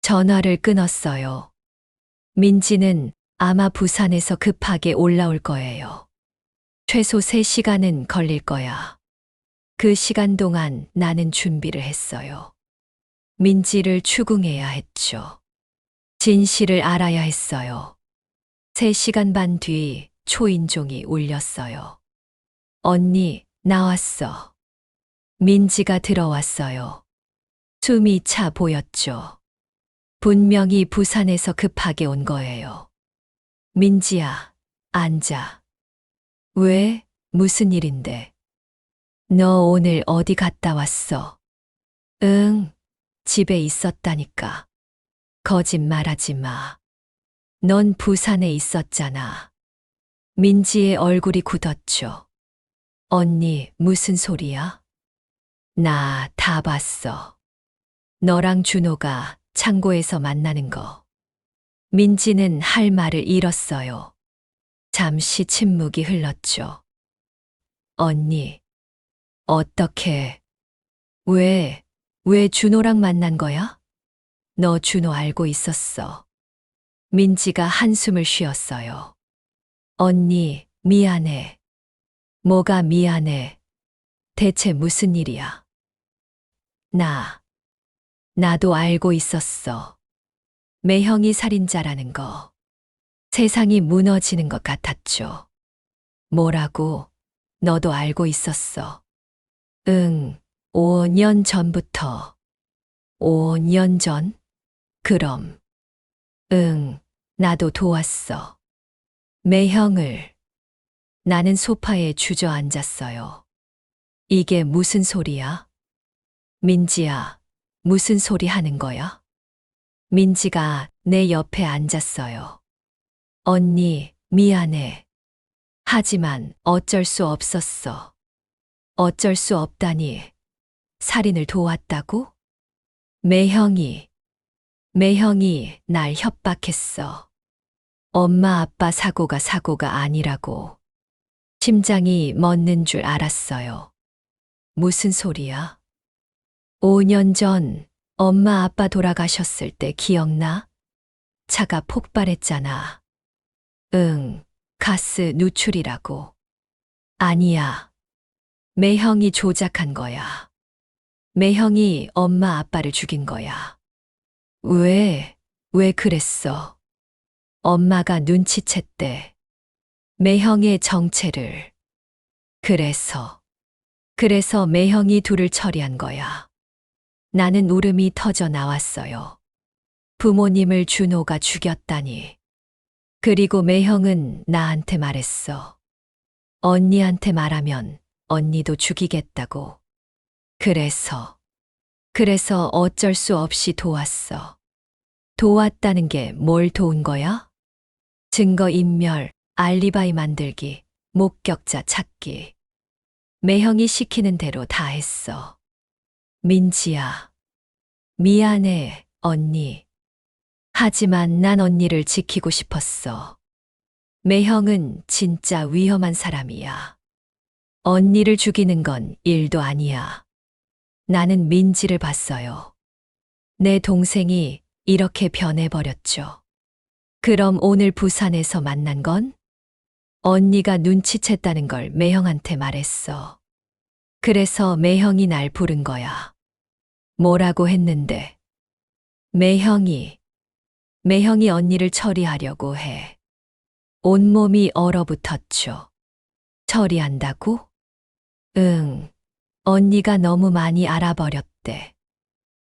전화를 끊었어요. 민지는 아마 부산에서 급하게 올라올 거예요. 최소 3시간은 걸릴 거야. 그 시간 동안 나는 준비를 했어요. 민지를 추궁해야 했죠. 진실을 알아야 했어요. 3시간 반 뒤 초인종이 울렸어요. 언니, 나왔어. 민지가 들어왔어요. 숨이 차 보였죠. 분명히 부산에서 급하게 온 거예요. 민지야, 앉아. 왜? 무슨 일인데? 너 오늘 어디 갔다 왔어? 응, 집에 있었다니까. 거짓말하지 마. 넌 부산에 있었잖아. 민지의 얼굴이 굳었죠. 언니, 무슨 소리야? 나 다 봤어. 너랑 준호가 창고에서 만나는 거. 민지는 할 말을 잃었어요. 잠시 침묵이 흘렀죠. 언니, 어떻게, 왜 준호랑 만난 거야? 너 준호 알고 있었어. 민지가 한숨을 쉬었어요. 언니, 미안해. 뭐가 미안해? 대체 무슨 일이야? 나도 알고 있었어. 매형이 살인자라는 거. 세상이 무너지는 것 같았죠. 뭐라고? 너도 알고 있었어. 응, 5년 전부터. 5년 전? 그럼. 응, 나도 도왔어. 매형을. 나는 소파에 주저앉았어요. 이게 무슨 소리야? 민지야, 무슨 소리 하는 거야? 민지가 내 옆에 앉았어요. 언니, 미안해. 하지만 어쩔 수 없었어. 어쩔 수 없다니. 살인을 도왔다고? 매형이 날 협박했어. 엄마 아빠 사고가 아니라고. 심장이 멎는 줄 알았어요. 무슨 소리야? 5년 전 엄마 아빠 돌아가셨을 때 기억나? 차가 폭발했잖아. 응, 가스 누출이라고. 아니야. 매형이 조작한 거야. 매형이 엄마 아빠를 죽인 거야. 왜 그랬어? 엄마가 눈치챘대. 매형의 정체를. 그래서 매형이 둘을 처리한 거야. 나는 울음이 터져 나왔어요. 부모님을 준호가 죽였다니. 그리고 매형은 나한테 말했어. 언니한테 말하면 언니도 죽이겠다고. 그래서 어쩔 수 없이 도왔어. 도왔다는 게 뭘 도운 거야? 증거인멸, 알리바이 만들기, 목격자 찾기. 매형이 시키는 대로 다 했어. 민지야, 미안해, 언니. 하지만 난 언니를 지키고 싶었어. 매형은 진짜 위험한 사람이야. 언니를 죽이는 건 일도 아니야. 나는 민지를 봤어요. 내 동생이 이렇게 변해버렸죠. 그럼 오늘 부산에서 만난 건? 언니가 눈치챘다는 걸 매형한테 말했어. 그래서 매형이 날 부른 거야. 뭐라고 했는데? 매형이 언니를 처리하려고 해. 온몸이 얼어붙었죠. 처리한다고? 응. 언니가 너무 많이 알아버렸대.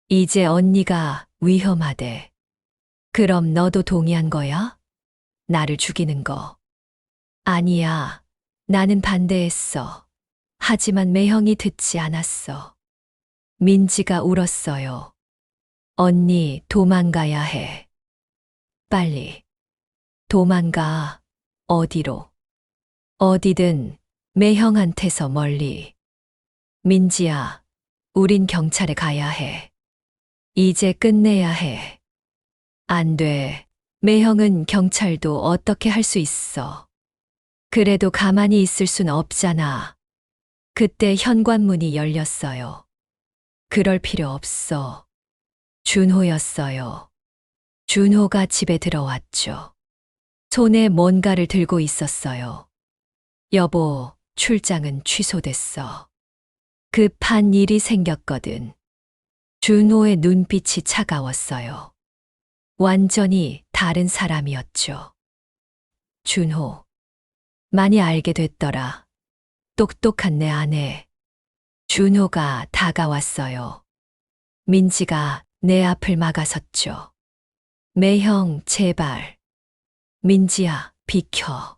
이제 언니가 위험하대. 그럼 너도 동의한 거야? 나를 죽이는 거. 아니야. 나는 반대했어. 하지만 매형이 듣지 않았어. 민지가 울었어요. 언니, 도망가야 해. 빨리. 도망가. 어디로? 어디든 매형한테서 멀리. 민지야, 우린 경찰에 가야 해. 이제 끝내야 해. 안 돼. 매형은 경찰도 어떻게 할 수 있어. 그래도 가만히 있을 순 없잖아. 그때 현관문이 열렸어요. 그럴 필요 없어. 준호였어요. 준호가 집에 들어왔죠. 손에 뭔가를 들고 있었어요. 여보, 출장은 취소됐어. 급한 일이 생겼거든. 준호의 눈빛이 차가웠어요. 완전히 다른 사람이었죠. 준호. 많이 알게 됐더라. 똑똑한 내 아내. 준호가 다가왔어요. 민지가 내 앞을 막아섰죠. 매형, 제발. 민지야, 비켜.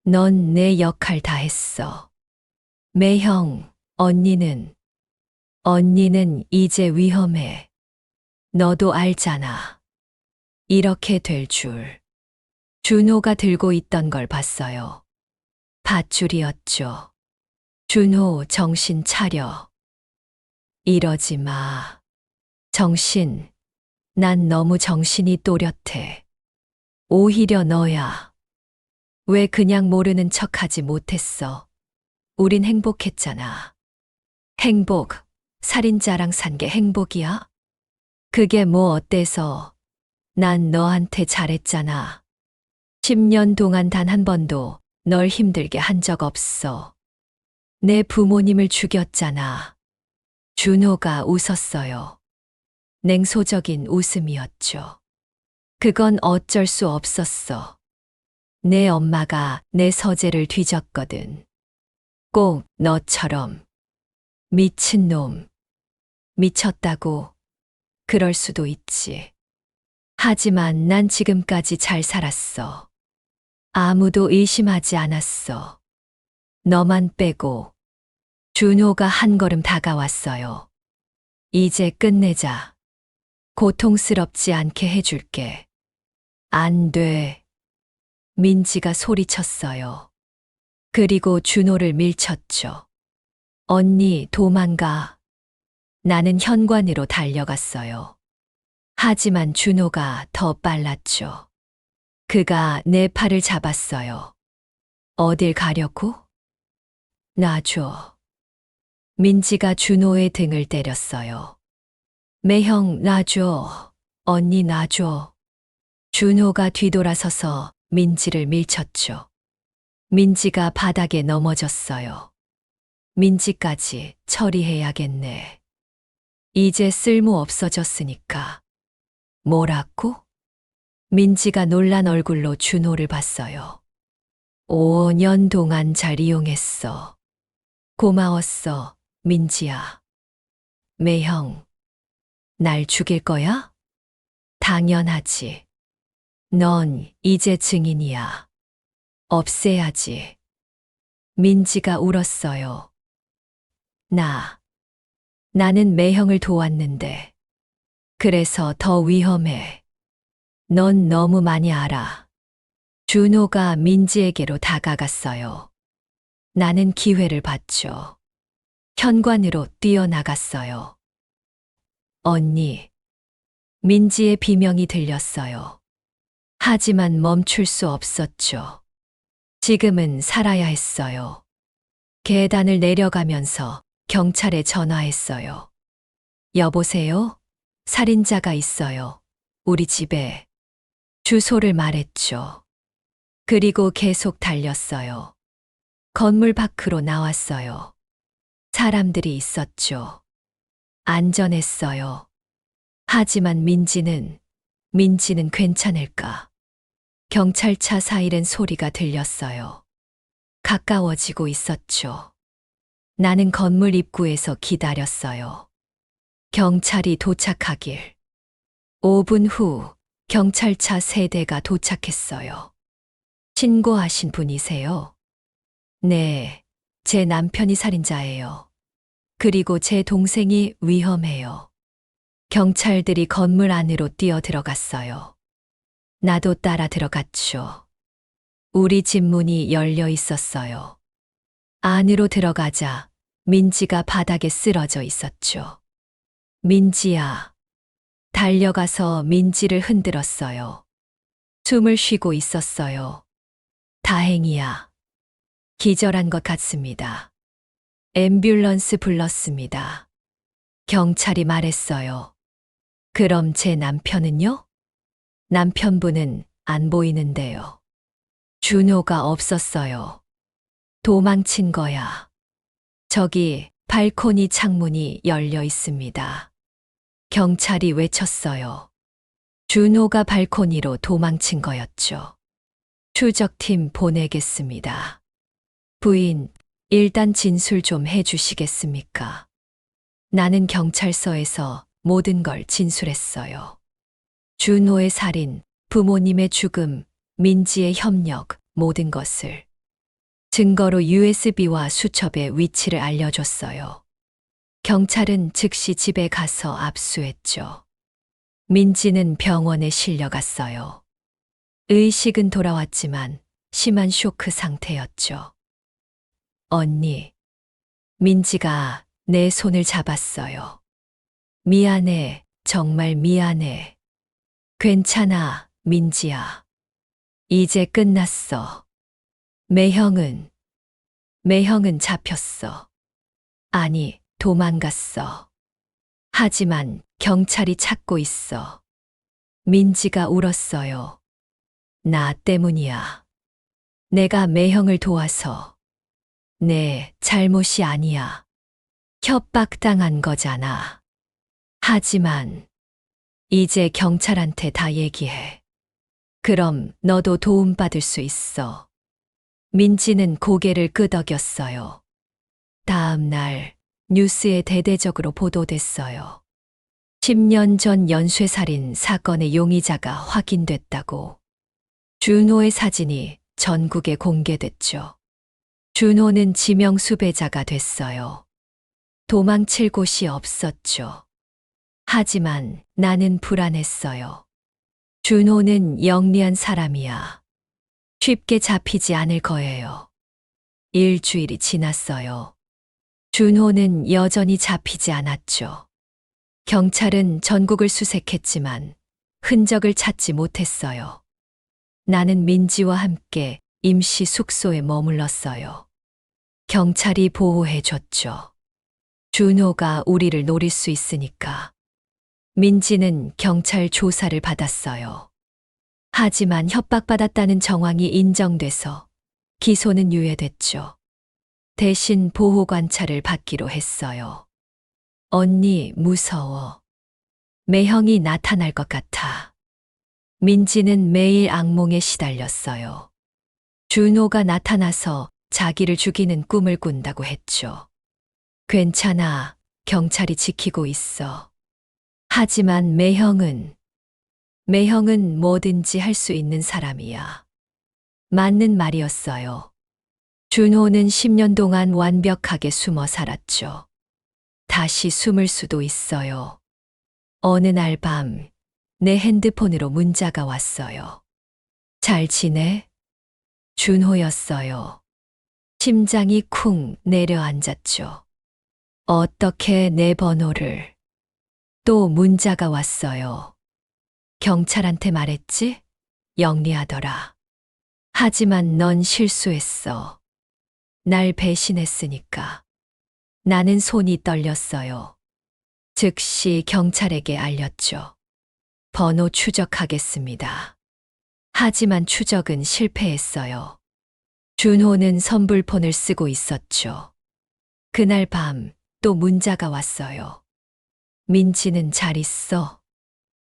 넌 내 역할 다 했어. 매형, 언니는 이제 위험해. 너도 알잖아. 이렇게 될 줄. 준호가 들고 있던 걸 봤어요. 밧줄이었죠. 준호, 정신 차려. 이러지 마. 난 너무 정신이 또렷해. 오히려 너야. 왜 그냥 모르는 척하지 못했어? 우린 행복했잖아. 행복, 살인자랑 산 게 행복이야? 그게 뭐 어때서? 난 너한테 잘했잖아. 10년 동안 단 한 번도 널 힘들게 한 적 없어. 내 부모님을 죽였잖아. 준호가 웃었어요. 냉소적인 웃음이었죠. 그건 어쩔 수 없었어. 내 엄마가 내 서재를 뒤졌거든. 꼭 너처럼. 미친놈. 미쳤다고. 그럴 수도 있지. 하지만 난 지금까지 잘 살았어. 아무도 의심하지 않았어. 너만 빼고. 준호가 한 걸음 다가왔어요. 이제 끝내자. 고통스럽지 않게 해줄게. 안 돼. 민지가 소리쳤어요. 그리고 준호를 밀쳤죠. 언니, 도망가. 나는 현관으로 달려갔어요. 하지만 준호가 더 빨랐죠. 그가 내 팔을 잡았어요. 어딜 가려고? 놔줘. 민지가 준호의 등을 때렸어요. 매형, 놔줘. 언니, 놔줘. 준호가 뒤돌아서서 민지를 밀쳤죠. 민지가 바닥에 넘어졌어요. 민지까지 처리해야겠네. 이제 쓸모 없어졌으니까. 뭐라고? 민지가 놀란 얼굴로 준호를 봤어요. 5년 동안 잘 이용했어. 고마웠어, 민지야. 매형, 날 죽일 거야? 당연하지. 넌 이제 증인이야. 없애야지. 민지가 울었어요. 나는 매형을 도왔는데. 그래서 더 위험해. 넌 너무 많이 알아. 준호가 민지에게로 다가갔어요. 나는 기회를 봤죠. 현관으로 뛰어나갔어요. 언니. 민지의 비명이 들렸어요. 하지만 멈출 수 없었죠. 지금은 살아야 했어요. 계단을 내려가면서 경찰에 전화했어요. 여보세요? 살인자가 있어요. 우리 집에. 주소를 말했죠. 그리고 계속 달렸어요. 건물 밖으로 나왔어요. 사람들이 있었죠. 안전했어요. 하지만 민지는 괜찮을까? 경찰차 사이렌 소리가 들렸어요. 가까워지고 있었죠. 나는 건물 입구에서 기다렸어요. 경찰이 도착하길. 5분 후 경찰차 3대가 도착했어요. 신고하신 분이세요? 네, 제 남편이 살인자예요. 그리고 제 동생이 위험해요. 경찰들이 건물 안으로 뛰어 들어갔어요. 나도 따라 들어갔죠. 우리 집 문이 열려 있었어요. 안으로 들어가자 민지가 바닥에 쓰러져 있었죠. 민지야. 달려가서 민지를 흔들었어요. 숨을 쉬고 있었어요. 다행이야. 기절한 것 같습니다. 앰뷸런스 불렀습니다. 경찰이 말했어요. 그럼 제 남편은요? 남편분은 안 보이는데요. 준호가 없었어요. 도망친 거야. 저기 발코니 창문이 열려 있습니다. 경찰이 외쳤어요. 준호가 발코니로 도망친 거였죠. 추적팀 보내겠습니다. 부인, 일단 진술 좀 해주시겠습니까? 나는 경찰서에서 모든 걸 진술했어요. 준호의 살인, 부모님의 죽음, 민지의 협력, 모든 것을. 증거로 USB와 수첩의 위치를 알려줬어요. 경찰은 즉시 집에 가서 압수했죠. 민지는 병원에 실려갔어요. 의식은 돌아왔지만 심한 쇼크 상태였죠. 언니, 민지가 내 손을 잡았어요. 미안해, 정말 미안해. 괜찮아, 민지야. 이제 끝났어. 매형은 잡혔어. 아니, 도망갔어. 하지만 경찰이 찾고 있어. 민지가 울었어요. 나 때문이야. 내가 매형을 도와서. 내 잘못이 아니야. 협박당한 거잖아. 하지만 이제 경찰한테 다 얘기해. 그럼 너도 도움받을 수 있어. 민지는 고개를 끄덕였어요. 다음 날 뉴스에 대대적으로 보도됐어요. 10년 전 연쇄살인 사건의 용의자가 확인됐다고. 준호의 사진이 전국에 공개됐죠. 준호는 지명 수배자가 됐어요. 도망칠 곳이 없었죠. 하지만 나는 불안했어요. 준호는 영리한 사람이야. 쉽게 잡히지 않을 거예요. 일주일이 지났어요. 준호는 여전히 잡히지 않았죠. 경찰은 전국을 수색했지만 흔적을 찾지 못했어요. 나는 민지와 함께 임시 숙소에 머물렀어요. 경찰이 보호해줬죠. 준호가 우리를 노릴 수 있으니까. 민지는 경찰 조사를 받았어요. 하지만 협박받았다는 정황이 인정돼서 기소는 유예됐죠. 대신 보호 관찰을 받기로 했어요. 언니, 무서워. 매형이 나타날 것 같아. 민지는 매일 악몽에 시달렸어요. 준호가 나타나서 자기를 죽이는 꿈을 꾼다고 했죠. 괜찮아. 경찰이 지키고 있어. 하지만 매형은 뭐든지 할 수 있는 사람이야. 맞는 말이었어요. 준호는 10년 동안 완벽하게 숨어 살았죠. 다시 숨을 수도 있어요. 어느 날 밤, 내 핸드폰으로 문자가 왔어요. 잘 지내? 준호였어요. 심장이 쿵 내려앉았죠. 어떻게 내 번호를? 또 문자가 왔어요. 경찰한테 말했지? 영리하더라. 하지만 넌 실수했어. 날 배신했으니까. 나는 손이 떨렸어요. 즉시 경찰에게 알렸죠. 번호 추적하겠습니다. 하지만 추적은 실패했어요. 준호는 선불폰을 쓰고 있었죠. 그날 밤 또 문자가 왔어요. 민지는 잘 있어.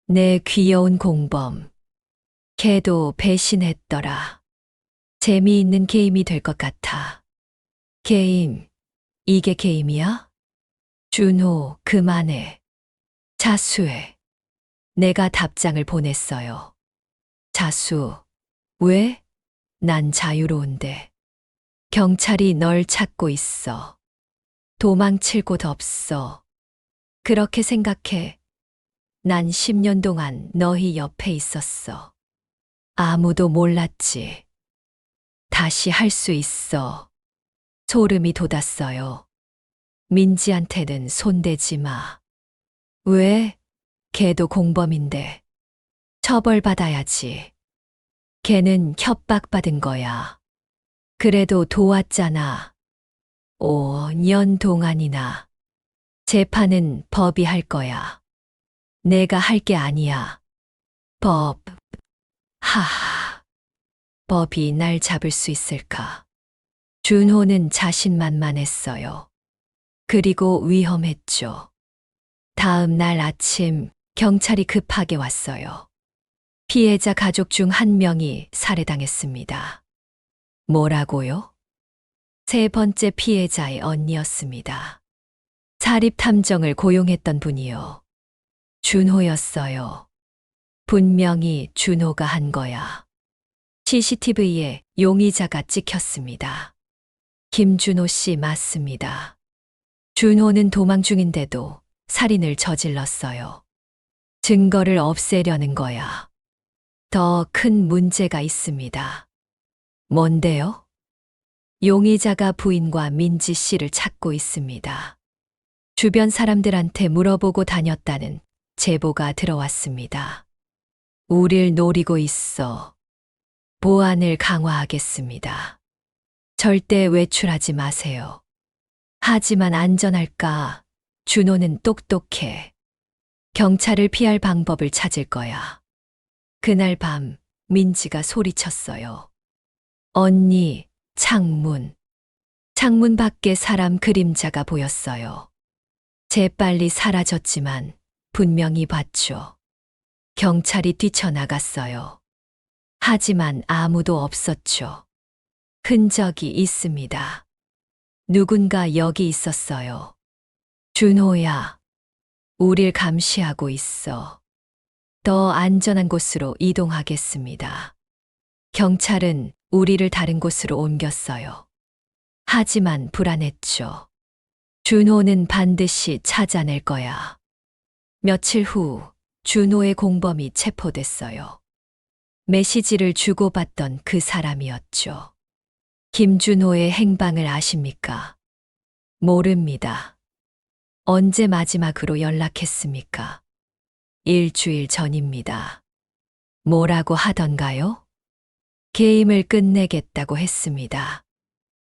내 귀여운 공범. 걔도 배신했더라. 재미있는 게임이 될 것 같아. 게임. 이게 게임이야? 준호, 그만해. 자수해. 내가 답장을 보냈어요. 자수. 왜? 난 자유로운데. 경찰이 널 찾고 있어. 도망칠 곳 없어. 그렇게 생각해. 난 10년 동안 너희 옆에 있었어. 아무도 몰랐지. 다시 할 수 있어. 소름이 돋았어요. 민지한테는 손대지 마. 왜? 걔도 공범인데. 처벌받아야지. 걔는 협박받은 거야. 그래도 도왔잖아. 5년 동안이나. 재판은 법이 할 거야. 내가 할 게 아니야. 법. 하하. 법이 날 잡을 수 있을까? 준호는 자신만만했어요. 그리고 위험했죠. 다음 날 아침 경찰이 급하게 왔어요. 피해자 가족 중 한 명이 살해당했습니다. 뭐라고요? 세 번째 피해자의 언니였습니다. 사립탐정을 고용했던 분이요. 준호였어요. 분명히 준호가 한 거야. CCTV에 용의자가 찍혔습니다. 김준호 씨 맞습니다. 준호는 도망 중인데도 살인을 저질렀어요. 증거를 없애려는 거야. 더 큰 문제가 있습니다. 뭔데요? 용의자가 부인과 민지 씨를 찾고 있습니다. 주변 사람들한테 물어보고 다녔다는 제보가 들어왔습니다. 우릴 노리고 있어. 보안을 강화하겠습니다. 절대 외출하지 마세요. 하지만 안전할까? 준호는 똑똑해. 경찰을 피할 방법을 찾을 거야. 그날 밤 민지가 소리쳤어요. 언니, 창문. 창문 밖에 사람 그림자가 보였어요. 재빨리 사라졌지만 분명히 봤죠. 경찰이 뛰쳐나갔어요. 하지만 아무도 없었죠. 흔적이 있습니다. 누군가 여기 있었어요. 준호야, 우릴 감시하고 있어. 더 안전한 곳으로 이동하겠습니다. 경찰은 우리를 다른 곳으로 옮겼어요. 하지만 불안했죠. 준호는 반드시 찾아낼 거야. 며칠 후 준호의 공범이 체포됐어요. 메시지를 주고받던 그 사람이었죠. 김준호의 행방을 아십니까? 모릅니다. 언제 마지막으로 연락했습니까? 일주일 전입니다. 뭐라고 하던가요? 게임을 끝내겠다고 했습니다.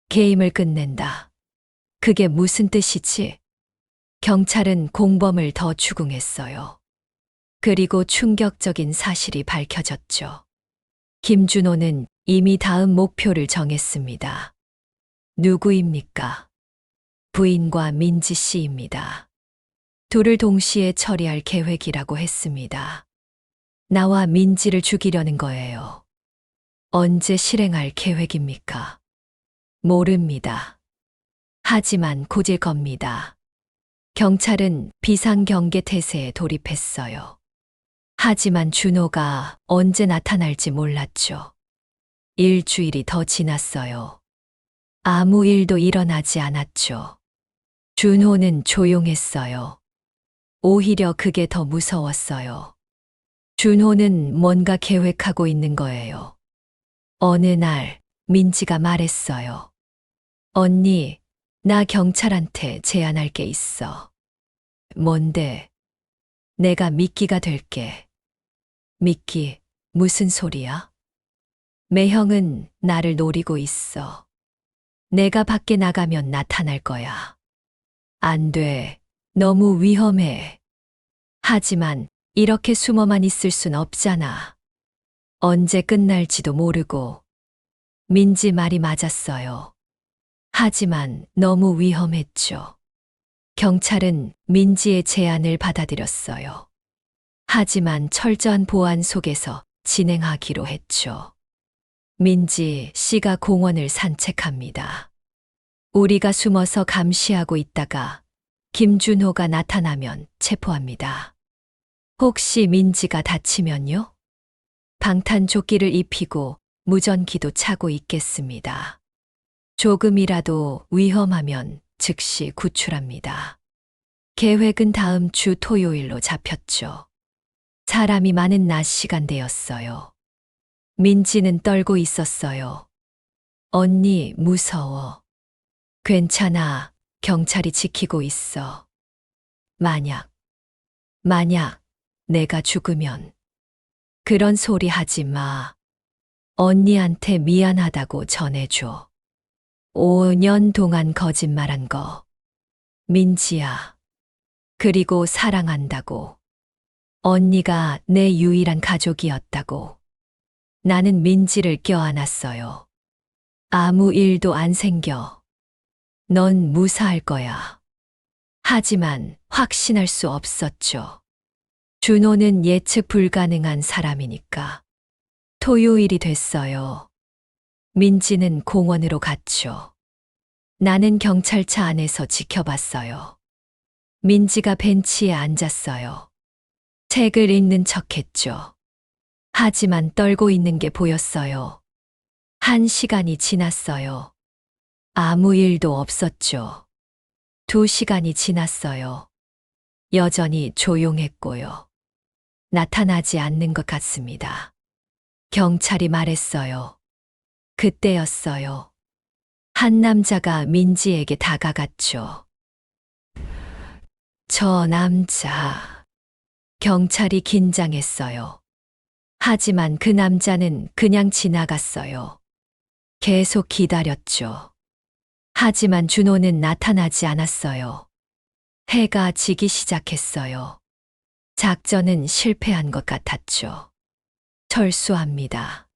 게임을 끝낸다. 그게 무슨 뜻이지? 경찰은 공범을 더 추궁했어요. 그리고 충격적인 사실이 밝혀졌죠. 김준호는 이미 다음 목표를 정했습니다. 누구입니까? 부인과 민지 씨입니다. 둘을 동시에 처리할 계획이라고 했습니다. 나와 민지를 죽이려는 거예요. 언제 실행할 계획입니까? 모릅니다. 하지만 고질 겁니다. 경찰은 비상경계 태세에 돌입했어요. 하지만 준호가 언제 나타날지 몰랐죠. 일주일이 더 지났어요. 아무 일도 일어나지 않았죠. 준호는 조용했어요. 오히려 그게 더 무서웠어요. 준호는 뭔가 계획하고 있는 거예요. 어느 날 민지가 말했어요. 언니, 나 경찰한테 제안할 게 있어. 뭔데? 내가 미끼가 될게. 미끼, 무슨 소리야? 매형은 나를 노리고 있어. 내가 밖에 나가면 나타날 거야. 안 돼. 너무 위험해. 하지만 이렇게 숨어만 있을 순 없잖아. 언제 끝날지도 모르고. 민지 말이 맞았어요. 하지만 너무 위험했죠. 경찰은 민지의 제안을 받아들였어요. 하지만 철저한 보안 속에서 진행하기로 했죠. 민지 씨가 공원을 산책합니다. 우리가 숨어서 감시하고 있다가 김준호가 나타나면 체포합니다. 혹시 민지가 다치면요? 방탄조끼를 입히고 무전기도 차고 있겠습니다. 조금이라도 위험하면 즉시 구출합니다. 계획은 다음 주 토요일로 잡혔죠. 사람이 많은 낮 시간대였어요. 민지는 떨고 있었어요. 언니, 무서워. 괜찮아. 경찰이 지키고 있어. 만약 내가 죽으면. 그런 소리 하지 마. 언니한테 미안하다고 전해줘. 5년 동안 거짓말한 거. 민지야. 그리고 사랑한다고. 언니가 내 유일한 가족이었다고. 나는 민지를 껴안았어요. 아무 일도 안 생겨. 넌 무사할 거야. 하지만 확신할 수 없었죠. 준호는 예측 불가능한 사람이니까. 토요일이 됐어요. 민지는 공원으로 갔죠. 나는 경찰차 안에서 지켜봤어요. 민지가 벤치에 앉았어요. 책을 읽는 척했죠. 하지만 떨고 있는 게 보였어요. 1시간이 지났어요. 아무 일도 없었죠. 2시간이 지났어요. 여전히 조용했고요. 나타나지 않는 것 같습니다. 경찰이 말했어요. 그때였어요. 한 남자가 민지에게 다가갔죠. 저 남자. 경찰이 긴장했어요. 하지만 그 남자는 그냥 지나갔어요. 계속 기다렸죠. 하지만 준호는 나타나지 않았어요. 해가 지기 시작했어요. 작전은 실패한 것 같았죠. 철수합니다.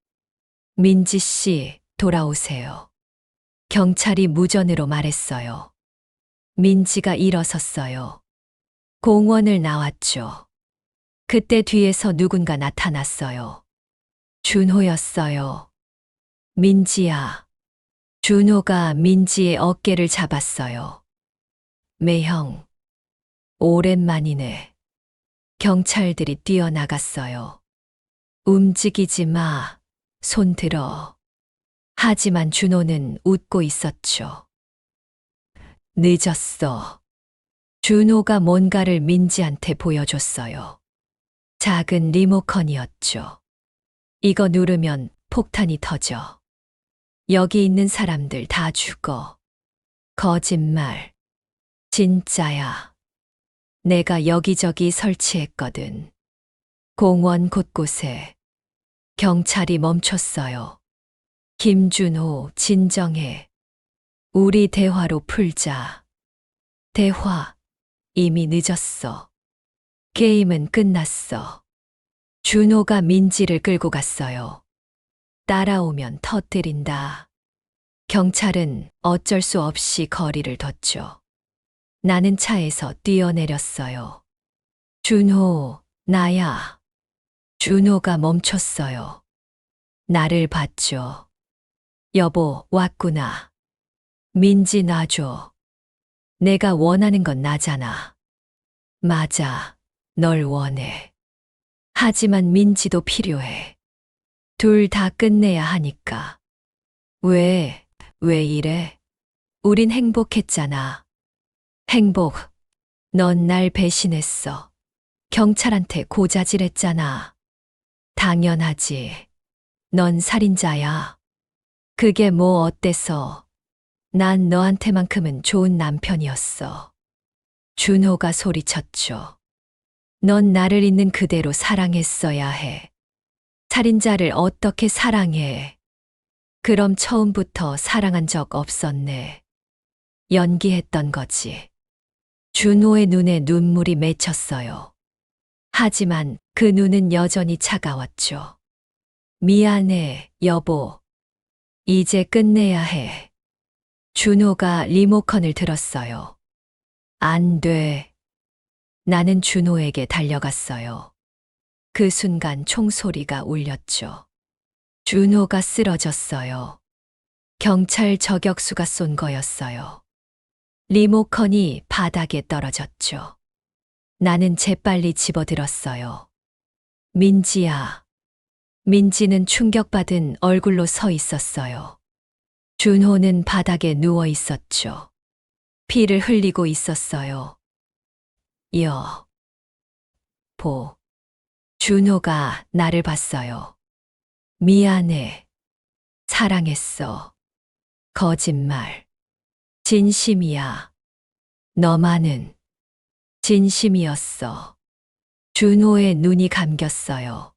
민지 씨, 돌아오세요. 경찰이 무전으로 말했어요. 민지가 일어섰어요. 공원을 나왔죠. 그때 뒤에서 누군가 나타났어요. 준호였어요. 민지야. 준호가 민지의 어깨를 잡았어요. 매형. 오랜만이네. 경찰들이 뛰어나갔어요. 움직이지 마. 손 들어. 하지만 준호는 웃고 있었죠. 늦었어. 준호가 뭔가를 민지한테 보여줬어요. 작은 리모컨이었죠. 이거 누르면 폭탄이 터져. 여기 있는 사람들 다 죽어. 거짓말. 진짜야. 내가 여기저기 설치했거든. 공원 곳곳에. 경찰이 멈췄어요. 김준호, 진정해. 우리 대화로 풀자. 대화. 이미 늦었어. 게임은 끝났어. 준호가 민지를 끌고 갔어요. 따라오면 터뜨린다. 경찰은 어쩔 수 없이 거리를 뒀죠. 나는 차에서 뛰어내렸어요. 준호, 나야. 준호가 멈췄어요. 나를 봤죠. 여보, 왔구나. 민지 놔줘. 내가 원하는 건 나잖아. 맞아. 널 원해. 하지만 민지도 필요해. 둘 다 끝내야 하니까. 왜 이래? 우린 행복했잖아. 행복. 넌 날 배신했어. 경찰한테 고자질했잖아. 당연하지. 넌 살인자야. 그게 뭐 어때서? 난 너한테만큼은 좋은 남편이었어. 준호가 소리쳤죠. 넌 나를 있는 그대로 사랑했어야 해. 살인자를 어떻게 사랑해? 그럼 처음부터 사랑한 적 없었네. 연기했던 거지. 준호의 눈에 눈물이 맺혔어요. 하지만 그 눈은 여전히 차가웠죠. 미안해, 여보. 이제 끝내야 해. 준호가 리모컨을 들었어요. 안 돼. 나는 준호에게 달려갔어요. 그 순간 총소리가 울렸죠. 준호가 쓰러졌어요. 경찰 저격수가 쏜 거였어요. 리모컨이 바닥에 떨어졌죠. 나는 재빨리 집어들었어요. 민지야. 민지는 충격받은 얼굴로 서 있었어요. 준호는 바닥에 누워 있었죠. 피를 흘리고 있었어요. 준호가 나를 봤어요. 미안해. 사랑했어. 거짓말. 진심이야. 너만은 진심이었어. 준호의 눈이 감겼어요.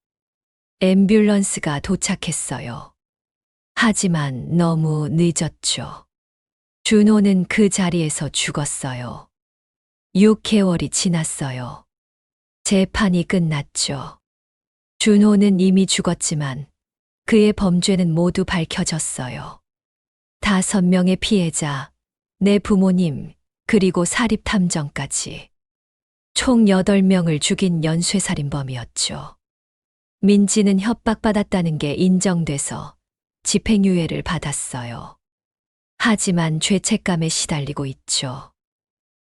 앰뷸런스가 도착했어요. 하지만 너무 늦었죠. 준호는 그 자리에서 죽었어요. 6개월이 지났어요. 재판이 끝났죠. 준호는 이미 죽었지만 그의 범죄는 모두 밝혀졌어요. 5명의 피해자, 내 부모님, 그리고 사립탐정까지. 총 8명을 죽인 연쇄살인범이었죠. 민지는 협박받았다는 게 인정돼서 집행유예를 받았어요. 하지만 죄책감에 시달리고 있죠.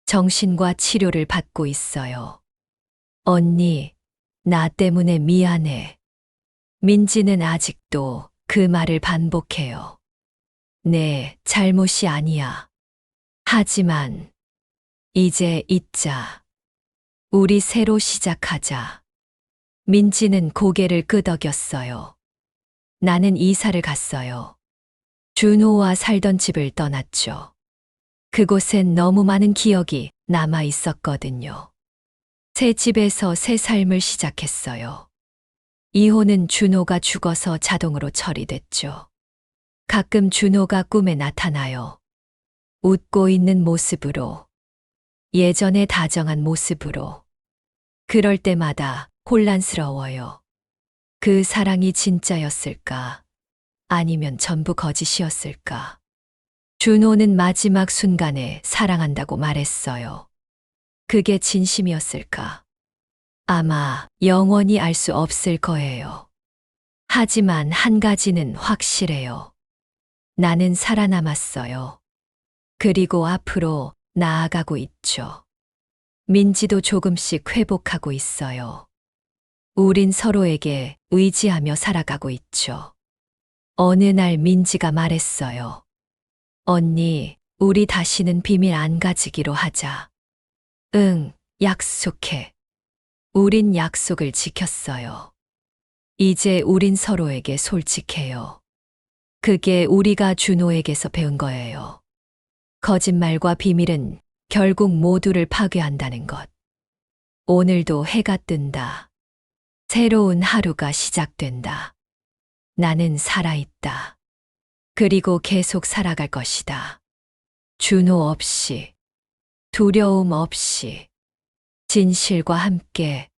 정신과 치료를 받고 있어요. 언니, 나 때문에 미안해. 민지는 아직도 그 말을 반복해요. 내 잘못이 아니야. 하지만 이제 잊자. 우리 새로 시작하자. 민지는 고개를 끄덕였어요. 나는 이사를 갔어요. 준호와 살던 집을 떠났죠. 그곳엔 너무 많은 기억이 남아 있었거든요. 새 집에서 새 삶을 시작했어요. 이혼은 준호가 죽어서 자동으로 처리됐죠. 가끔 준호가 꿈에 나타나요. 웃고 있는 모습으로. 예전의 다정한 모습으로. 그럴 때마다 혼란스러워요. 그 사랑이 진짜였을까? 아니면 전부 거짓이었을까? 준호는 마지막 순간에 사랑한다고 말했어요. 그게 진심이었을까? 아마 영원히 알 수 없을 거예요. 하지만 한 가지는 확실해요. 나는 살아남았어요. 그리고 앞으로 나아가고 있죠. 민지도 조금씩 회복하고 있어요. 우린 서로에게 의지하며 살아가고 있죠. 어느 날 민지가 말했어요. 언니, 우리 다시는 비밀 안 가지기로 하자. 응, 약속해. 우린 약속을 지켰어요. 이제 우린 서로에게 솔직해요. 그게 우리가 준호에게서 배운 거예요. 거짓말과 비밀은 결국 모두를 파괴한다는 것. 오늘도 해가 뜬다. 새로운 하루가 시작된다. 나는 살아있다. 그리고 계속 살아갈 것이다. 준호 없이, 두려움 없이, 진실과 함께